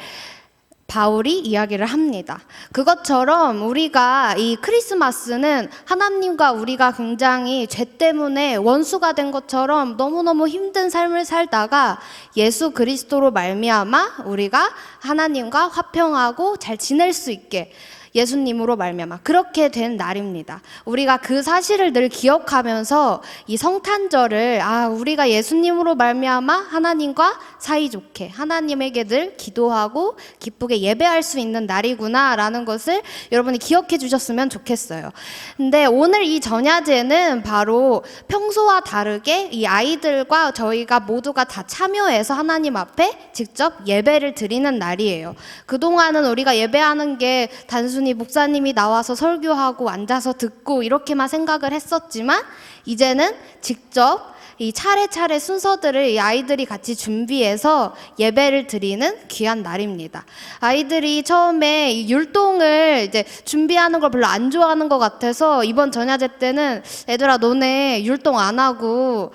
바울이 이야기를 합니다. 그것처럼 우리가 이 크리스마스는 하나님과 우리가 굉장히 죄 때문에 원수가 된 것처럼 너무너무 힘든 삶을 살다가 예수 그리스도로 말미암아 우리가 하나님과 화평하고 잘 지낼 수 있게 예수님으로 말미암아 그렇게 된 날입니다. 우리가 그 사실을 늘 기억하면서 이 성탄절을 우리가 예수님으로 말미암아 하나님과 사이좋게 하나님에게 늘 기도하고 기쁘게 예배할 수 있는 날이구나라는 것을 여러분이 기억해 주셨으면 좋겠어요. 근데 오늘 이 전야제는 바로 평소와 다르게 이 아이들과 저희가 모두가 다 참여해서 하나님 앞에 직접 예배를 드리는 날이에요. 그동안은 우리가 예배하는 게 단순히 목사님이 나와서 설교하고 앉아서 듣고 이렇게만 생각을 했었지만 이제는 직접 이 차례차례 순서들을 이 아이들이 같이 준비해서 예배를 드리는 귀한 날입니다. 아이들이 처음에 이 율동을 이제 준비하는 걸 별로 안 좋아하는 것 같아서 이번 전야제 때는 애들아 너네 율동 안 하고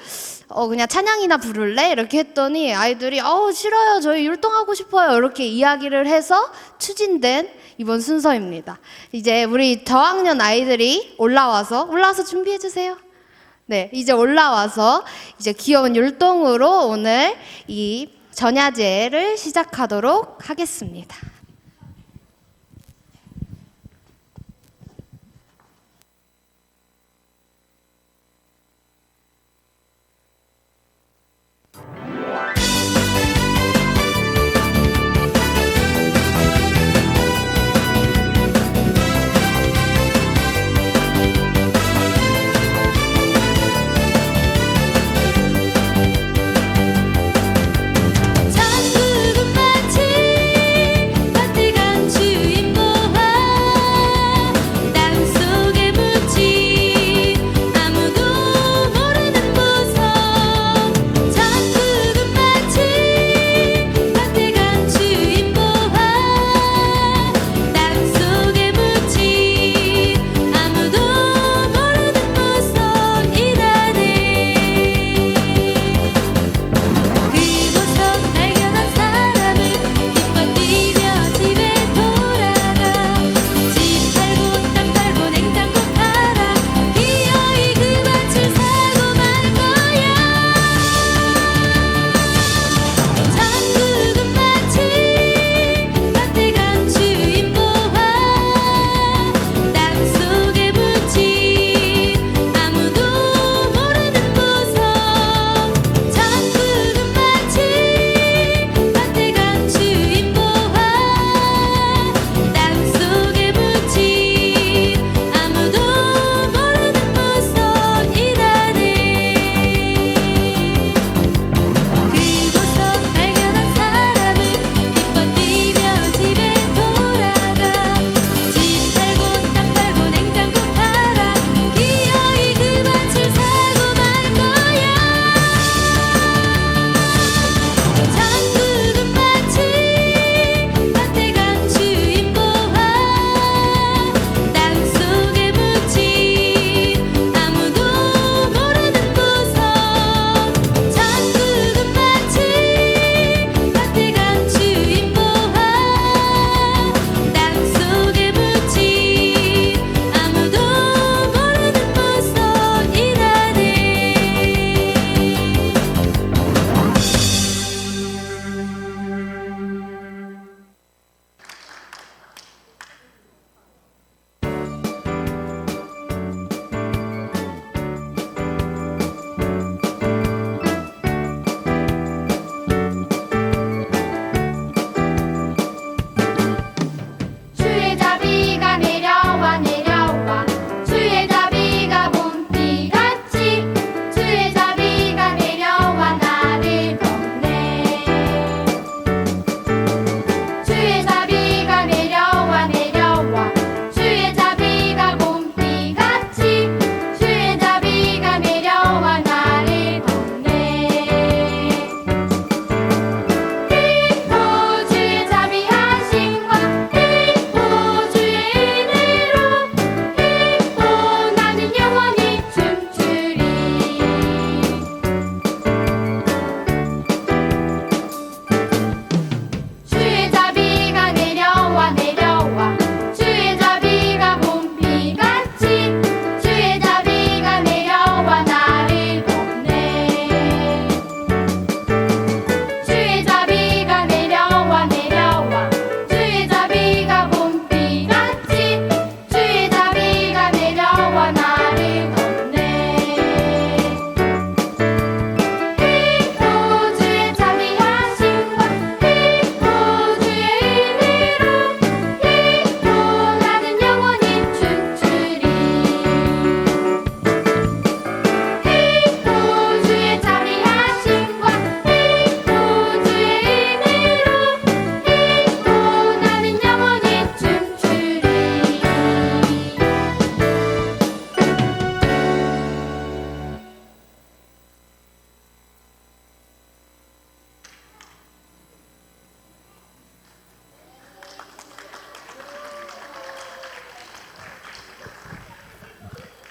그냥 찬양이나 부를래? 이렇게 했더니 아이들이 싫어요. 저희 율동하고 싶어요. 이렇게 이야기를 해서 추진된 이번 순서입니다. 이제 우리 저학년 아이들이 올라와서 준비해 주세요. 네, 이제 올라와서 이제 귀여운 율동으로 오늘 이 전야제를 시작하도록 하겠습니다. 천국은 마치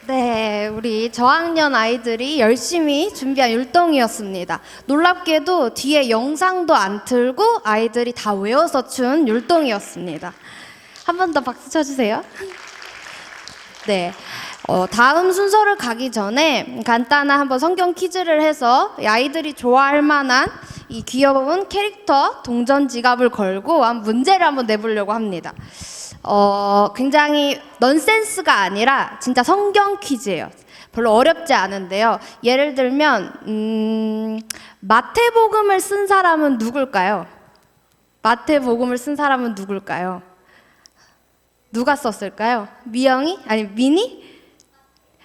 네, 우리 저학년 아이들이 열심히 준비한 율동이었습니다. 놀랍게도 뒤에 영상도 안 틀고 아이들이 다 외워서 춘 율동이었습니다. 한 번 더 박수 쳐주세요. 네. 다음 순서를 가기 전에 간단한 한번 성경 퀴즈를 해서 아이들이 좋아할 만한 이 귀여운 캐릭터 동전 지갑을 걸고 한 문제를 한번 내보려고 합니다. 굉장히 넌센스가 아니라 진짜 성경 퀴즈예요. 별로 어렵지 않은데요. 예를 들면 마태복음을 쓴 사람은 누굴까요? 마태복음을 쓴 사람은 누굴까요? 누가 썼을까요? 미영이? 아니 민이?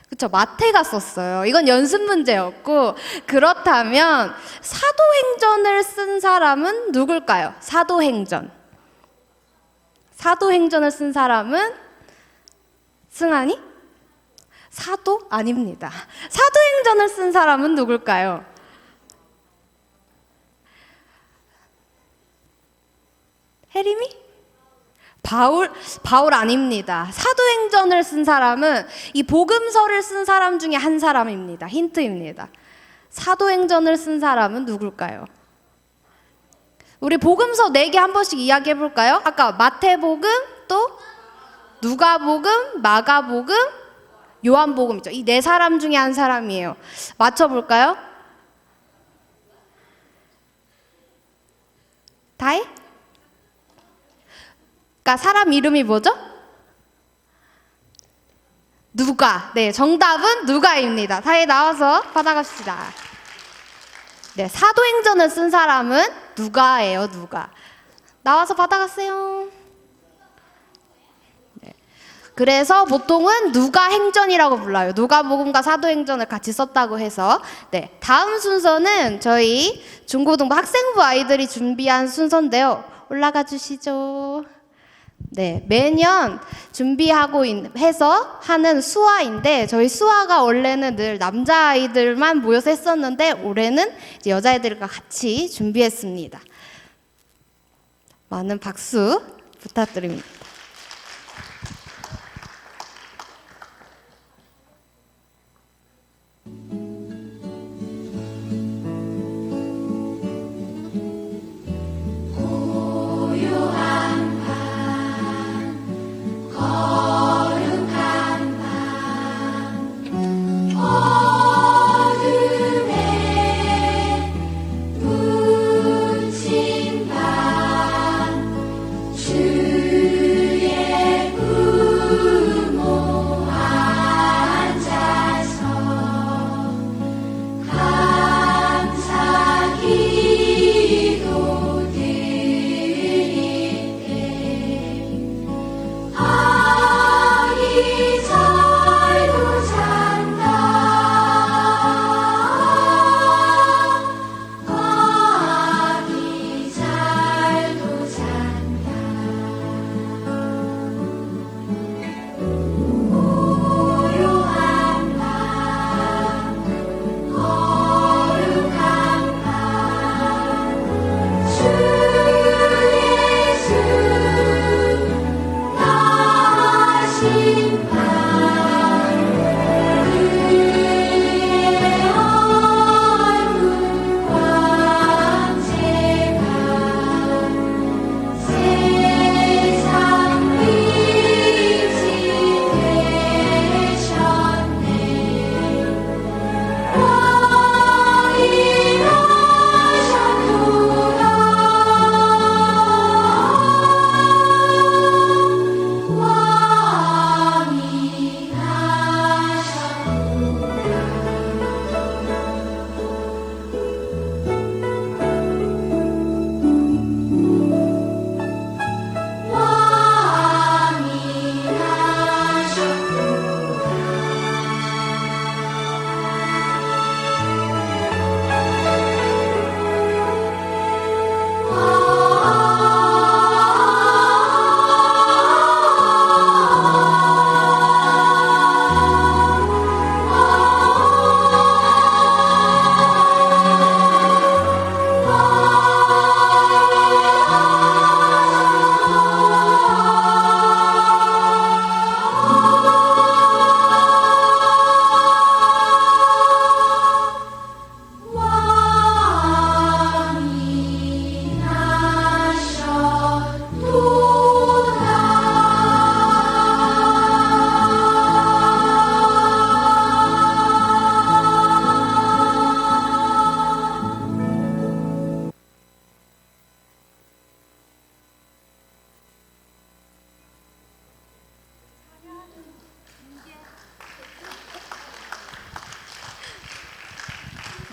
그쵸, 마태가 썼어요. 이건 연습 문제였고, 그렇다면 사도행전을 쓴 사람은 누굴까요? 사도행전을 쓴 사람은 승환이? 사도? 아닙니다. 사도행전을 쓴 사람은 누굴까요? 혜림이? 바울 아닙니다. 사도행전을 쓴 사람은 이 복음서를 쓴 사람 중에 한 사람입니다. 힌트입니다. 사도행전을 쓴 사람은 누굴까요? 우리 복음서 4개 한 번씩 이야기해 볼까요? 아까 마태복음, 또 누가복음, 마가복음, 요한복음 있죠. 이 4사람 중에 한 사람이에요. 맞춰볼까요? 다해? 그러니까 사람 이름이 뭐죠? 누가. 네, 정답은 누가입니다. 다해 나와서 받아갑시다. 네, 사도행전을 쓴 사람은 누가예요, 누가. 나와서 받아가세요. 네. 그래서 보통은 누가행전이라고 불러요. 누가복음과 사도행전을 같이 썼다고 해서. 네, 다음 순서는 저희 중고등부 학생부 아이들이 준비한 순서인데요. 올라가 주시죠. 네, 매년 준비하고 해서 하는 수화인데 저희 수화가 원래는 늘 남자아이들만 모여서 했었는데 올해는 이제 여자아이들과 같이 준비했습니다. 많은 박수 부탁드립니다. 주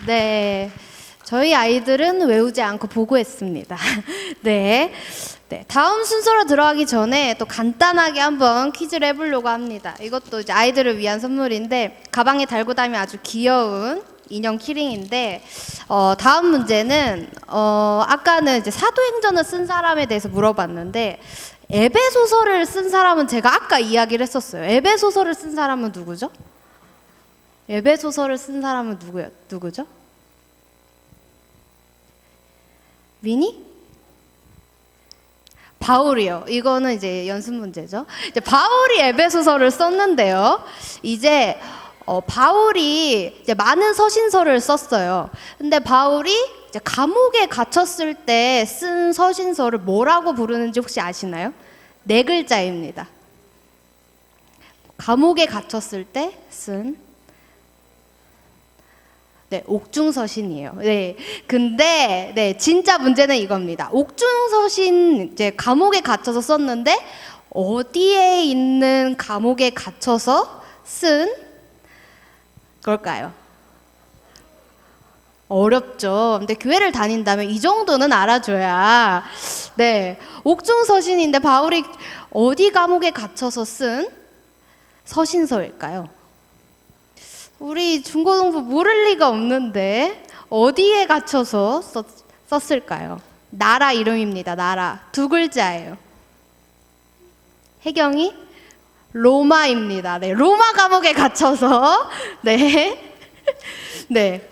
네. 저희 아이들은 외우지 않고 보고했습니다. 네. 네. 다음 순서로 들어가기 전에 또 간단하게 한번 퀴즈를 해보려고 합니다. 이것도 이제 아이들을 위한 선물인데 가방에 달고 다니면 아주 귀여운 인형 키링인데 다음 문제는 아까는 이제 사도행전을 쓴 사람에 대해서 물어봤는데 에베소서를 쓴 사람은 제가 아까 이야기를 했었어요. 에베소서를 쓴 사람은 누구죠? 에베소서를 쓴 사람은 누구죠? 위니? 바울이요. 이거는 이제 연습 문제죠. 이제 바울이 에베소서를 썼는데요. 이제 바울이 이제 많은 서신서를 썼어요. 근데 바울이 이제 감옥에 갇혔을 때 쓴 서신서를 뭐라고 부르는지 혹시 아시나요? 네 글자입니다. 감옥에 갇혔을 때 쓴 네, 옥중서신이에요. 네. 근데 네, 진짜 문제는 이겁니다. 옥중서신 이제 감옥에 갇혀서 썼는데 어디에 있는 감옥에 갇혀서 쓴 걸까요? 어렵죠. 근데 교회를 다닌다면 이 정도는 알아줘야. 네. 옥중서신인데 바울이 어디 감옥에 갇혀서 쓴 서신서일까요? 우리 중고등부 모를 리가 없는데 어디에 갇혀서 썼을까요? 나라 이름입니다. 나라. 두 글자예요. 혜경이? 로마입니다. 네, 로마 감옥에 갇혀서 네. 네.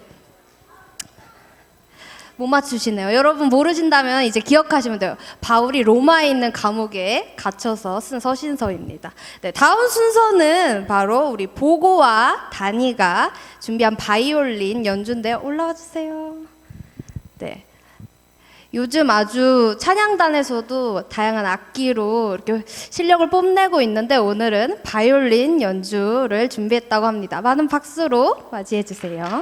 못 맞추시네요. 여러분 모르신다면 이제 기억하시면 돼요. 바울이 로마에 있는 감옥에 갇혀서 쓴 서신서입니다. 네, 다음 순서는 바로 우리 보고와 다니가 준비한 바이올린 연주인데요. 올라와 주세요. 네. 요즘 아주 찬양단에서도 다양한 악기로 이렇게 실력을 뽐내고 있는데 오늘은 바이올린 연주를 준비했다고 합니다. 많은 박수로 맞이해 주세요.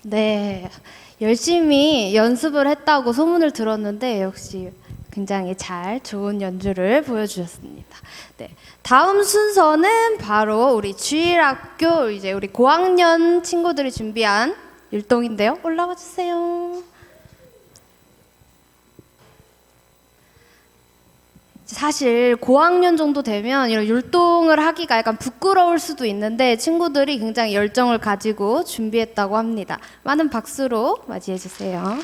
네, 열심히 연습을 했다고 소문을 들었는데 역시 굉장히 좋은 연주를 보여주셨습니다. 네, 다음 순서는 바로 우리 주일학교 이제 우리 고학년 친구들이 준비한 율동인데요. 올라와 주세요. 사실 고학년 정도 되면 이런 율동을 하기가 약간 부끄러울 수도 있는데 친구들이 굉장히 열정을 가지고 준비했다고 합니다. 많은 박수로 맞이해 주세요.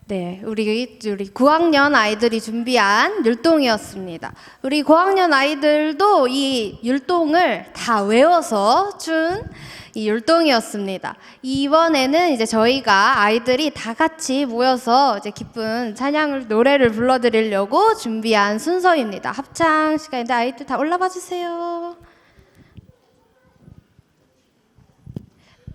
네, 우리 9학년 아이들이 준비한 율동이었습니다. 우리 고학년 아이들도 이 율동을 다 외워서 준 이 율동이었습니다. 이번에는 이제 저희가 아이들이 다 같이 모여서 이제 기쁜 노래를 불러드리려고 준비한 순서입니다. 합창 시간인데 아이들 다 올라와 주세요.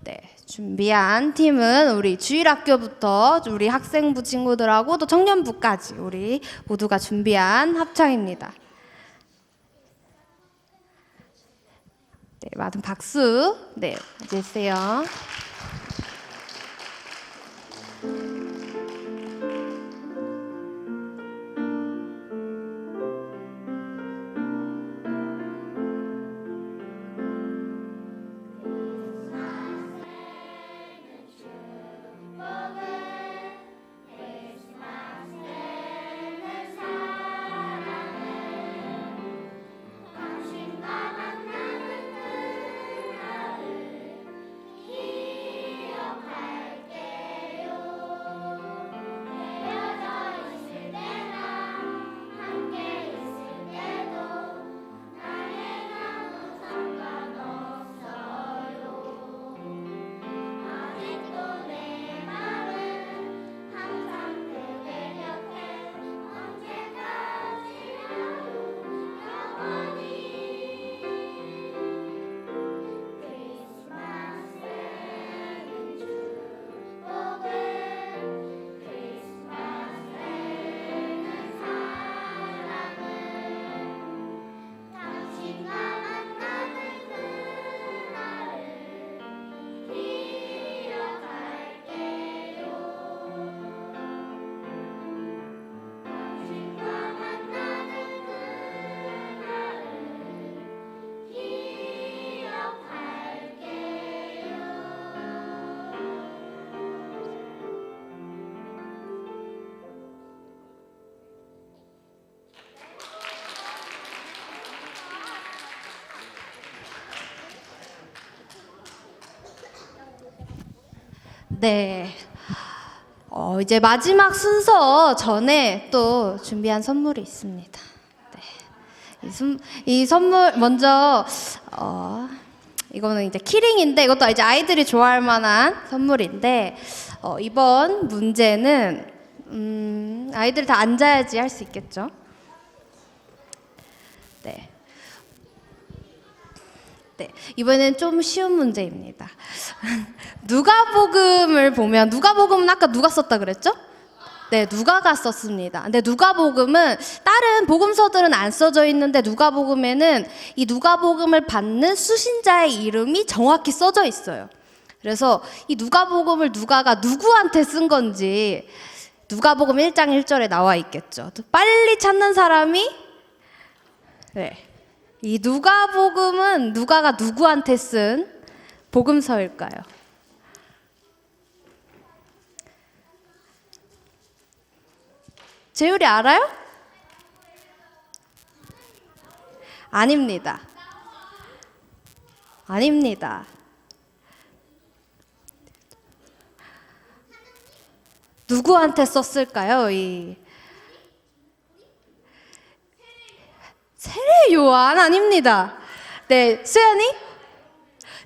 네, 준비한 팀은 우리 주일학교부터 우리 학생부 친구들하고 또 청년부까지 우리 모두가 준비한 합창입니다. 네, 많은 박수 맞으세요. 당신과 만나는 그날을 네. 이제 마지막 순서 전에 또 준비한 선물이 있습니다. 네. 이 선물 먼저 이거는 이제 키링인데 이것도 이제 아이들이 좋아할 만한 선물인데 이번 문제는 아이들 다 앉아야지 할 수 있겠죠? 네. 네, 이번엔 좀 쉬운 문제입니다. 누가복음을 보면 누가복음은 아까 누가 썼다 그랬죠? 네, 누가가 썼습니다. 근데 누가복음은 다른 복음서들은 안 써져 있는데 누가복음에는 이 누가복음을 받는 수신자의 이름이 정확히 써져 있어요. 그래서 이 누가복음을 누가가 누구한테 쓴 건지 누가복음 1장 1절에 나와 있겠죠. 빨리 찾는 사람이 네. 이 누가복음은 누가가 누구한테 쓴 복음서일까요? 재율이 알아요? 아닙니다. 아닙니다. 누구한테 썼을까요? 이 세례 요한 아닙니다. 네, 수연이?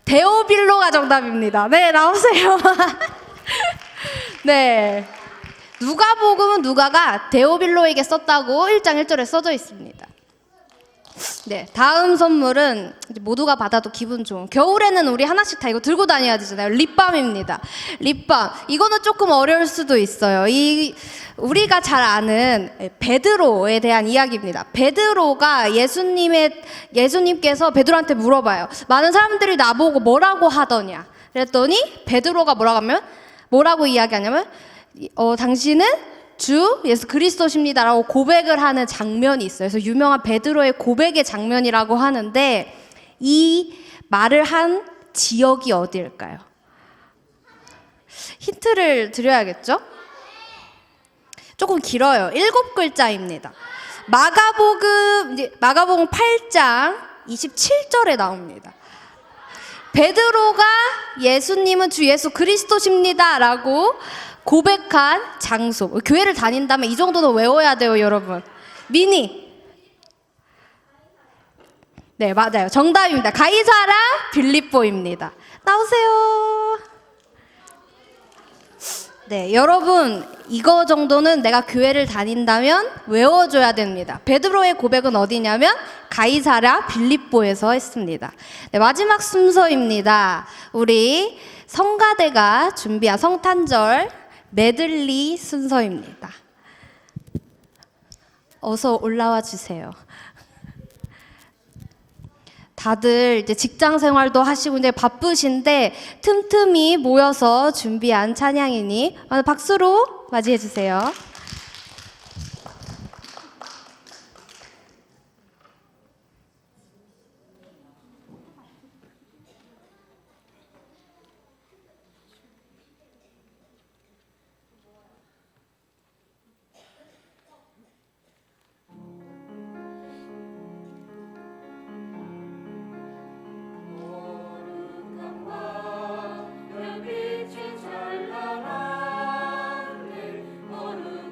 데오빌로가 정답입니다. 네, 나오세요. 네. 누가복음은 누가가 데오빌로에게 썼다고 1장 1절에 써져 있습니다. 네, 다음 선물은 이제 모두가 받아도 기분 좋은 겨울에는 우리 하나씩 다 이거 들고 다녀야 되잖아요. 립밤입니다. 립밤. 이거는 조금 어려울 수도 있어요. 우리가 잘 아는 베드로에 대한 이야기입니다. 베드로가 예수님께서 베드로한테 물어봐요. 많은 사람들이 나보고 뭐라고 하더냐. 그랬더니 베드로가 뭐라고 이야기하냐면 당신은 주 예수 그리스도십니다라고 고백을 하는 장면이 있어요. 그래서 유명한 베드로의 고백의 장면이라고 하는데 이 말을 한 지역이 어디일까요? 힌트를 드려야겠죠? 조금 길어요. 7글자입니다. 마가복음 8장 27절에 나옵니다. 베드로가 예수님은 주 예수 그리스도십니다라고 고백한 장소. 교회를 다닌다면 이 정도는 외워야 돼요, 여러분. 미니. 네, 맞아요. 정답입니다. 가이사라 빌립보입니다. 나오세요. 네, 여러분 이거 정도는 내가 교회를 다닌다면 외워줘야 됩니다. 베드로의 고백은 어디냐면 가이사라 빌립보에서 했습니다. 네, 마지막 순서입니다. 우리 성가대가 준비한 성탄절 메들리 순서입니다. 어서 올라와 주세요. 다들 이제 직장 생활도 하시고 이제 바쁘신데 틈틈이 모여서 준비한 찬양이니 박수로 맞이해 주세요. 빛이 찬란한 늘 어느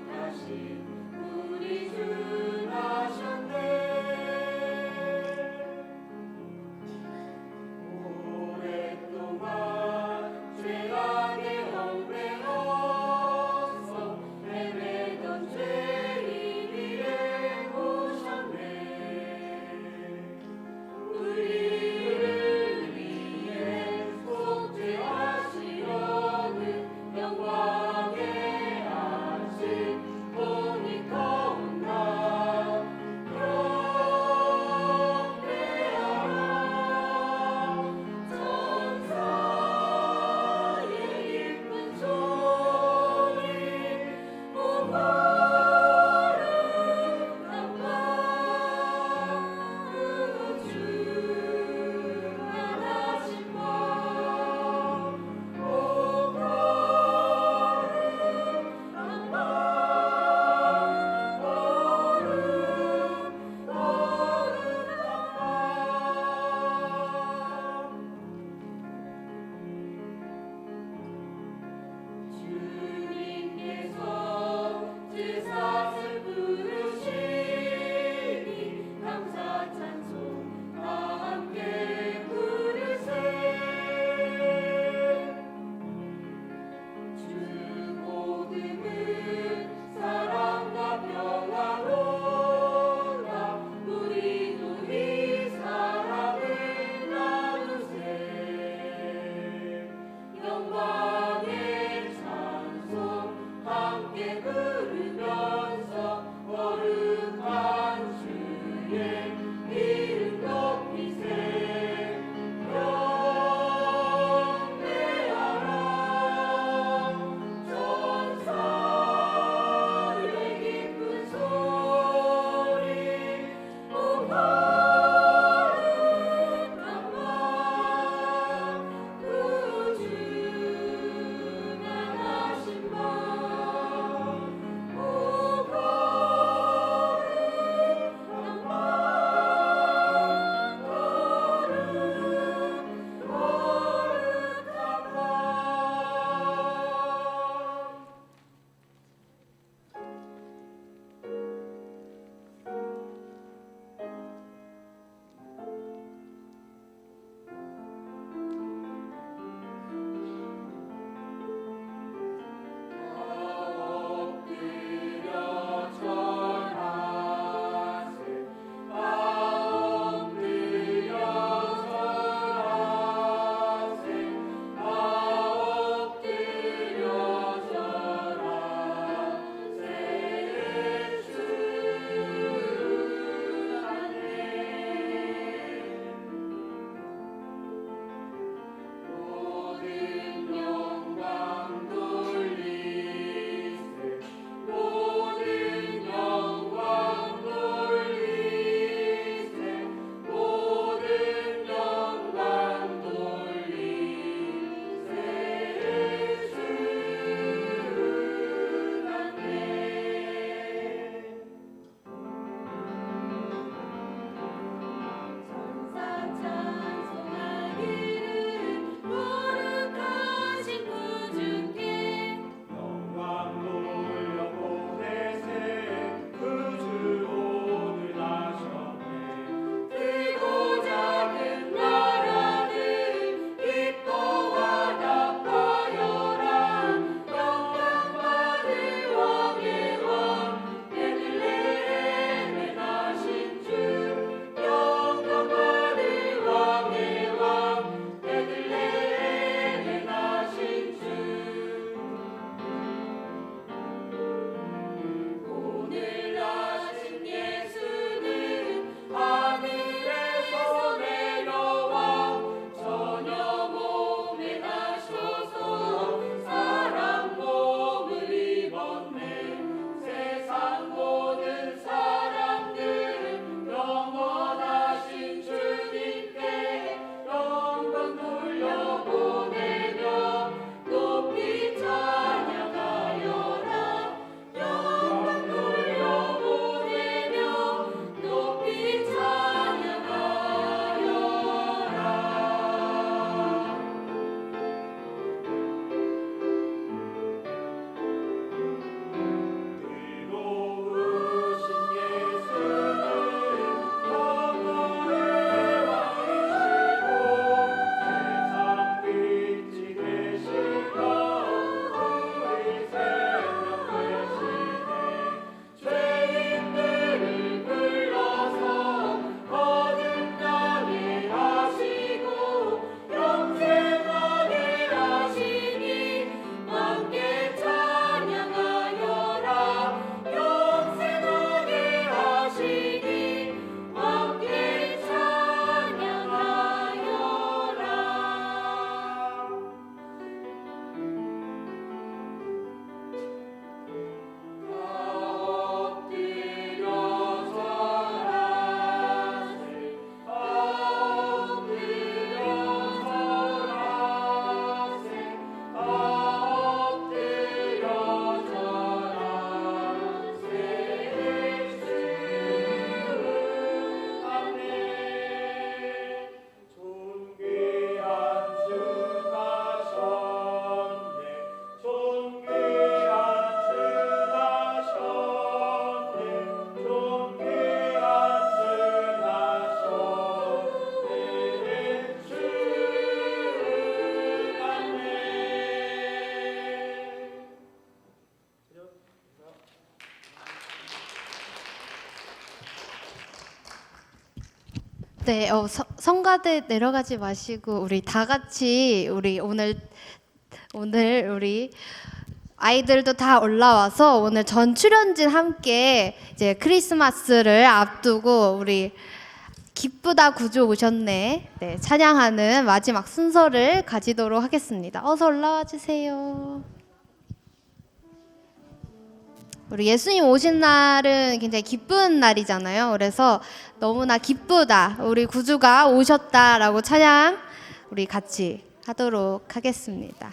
네, 성가대 내려가지 마시고 우리 다 같이 우리 오늘 우리 아이들도 다 올라와서 오늘 전 출연진 함께 이제 크리스마스를 앞두고 우리 기쁘다 구주 오셨네. 네, 찬양하는 마지막 순서를 가지도록 하겠습니다. 어서 올라와 주세요. 우리 예수님 오신 날은 굉장히 기쁜 날이잖아요. 그래서 너무나 기쁘다. 우리 구주가 오셨다라고 찬양 우리 같이 하도록 하겠습니다.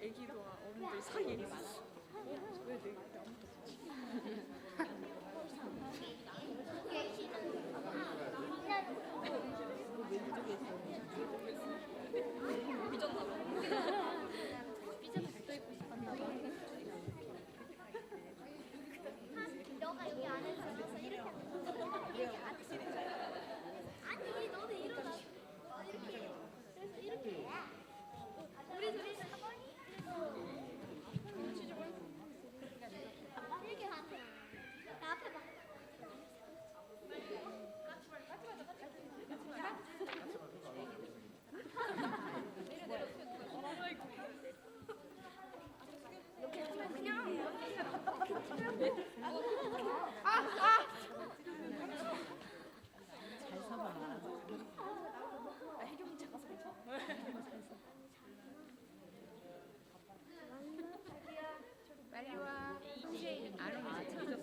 애기와 어른들 사이에 있어. 왜 내 옆에 아무도 없지? 너가 여기 안에서 이렇게 아니 너는 일어나 이렇게 그래서 이렇게 우리 둘이 사번이 이렇게 앞에 나 앞에 봐. 빨리 와. 이제 안 오면 늦었어.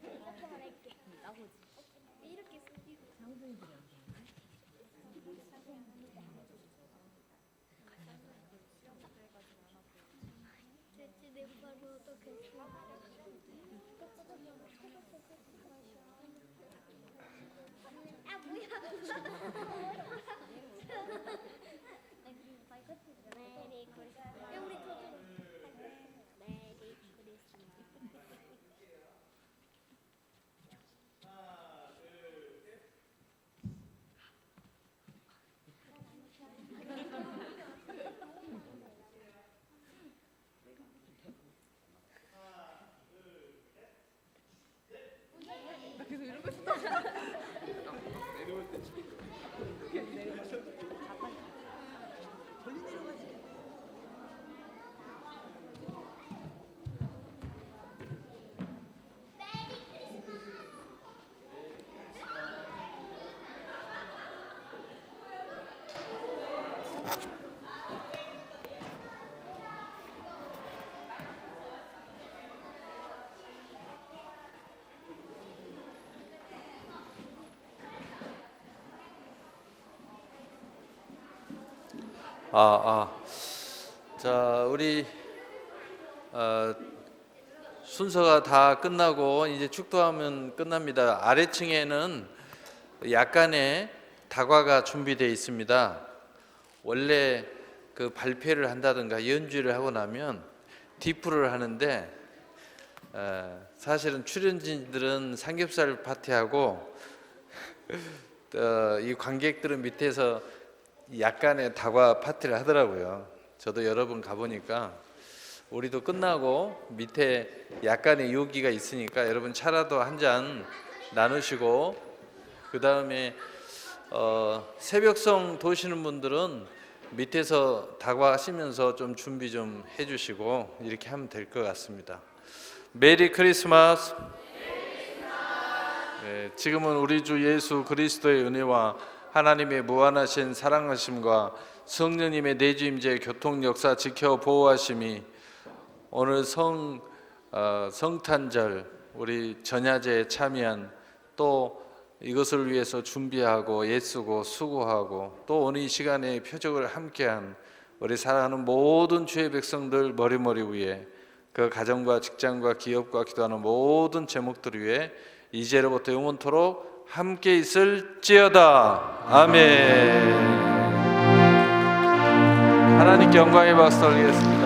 이렇게 말할게. 이렇게 숙이고. 됐지 내 바로 어떻게 아 뭐야 메리 크리스마스 야 우리 더 메리 크리스마스 나 계속 이러고 있어. 자, 우리 순서가 다 끝나고 이제 축도하면 끝납니다. 아래층에는 약간의 다과가 준비되어 있습니다. 원래 그 발표를 한다든가 연주를 하고 나면 디프를 하는데 사실은 출연진들은 삼겹살 파티하고 이 관객들은 밑에서 약간의 다과 파티를 하더라고요. 저도 여러 번 가보니까 우리도 끝나고 밑에 약간의 요기가 있으니까 여러분 차라도 한 잔 나누시고, 그 다음에 새벽송 도시는 분들은 밑에서 다과하시면서 좀 준비 좀 해주시고 이렇게 하면 될 것 같습니다. 메리 크리스마스. 네, 지금은 우리 주 예수 그리스도의 은혜와 하나님의 무한하신 사랑하심과 성령님의 내주임재 교통 역사 지켜 보호하심이 오늘 성탄절 우리 전야제에 참여한, 또 이것을 위해서 준비하고 애쓰고 수고하고 또 오늘 이 시간에 표적을 함께한 우리 사랑하는 모든 주의 백성들 머리머리 위에, 그 가정과 직장과 기업과 기도하는 모든 제목들 위에 이제로부터 영원토록 함께 있을지어다. 아멘. 하나님께 영광의 박수 올리겠습니다.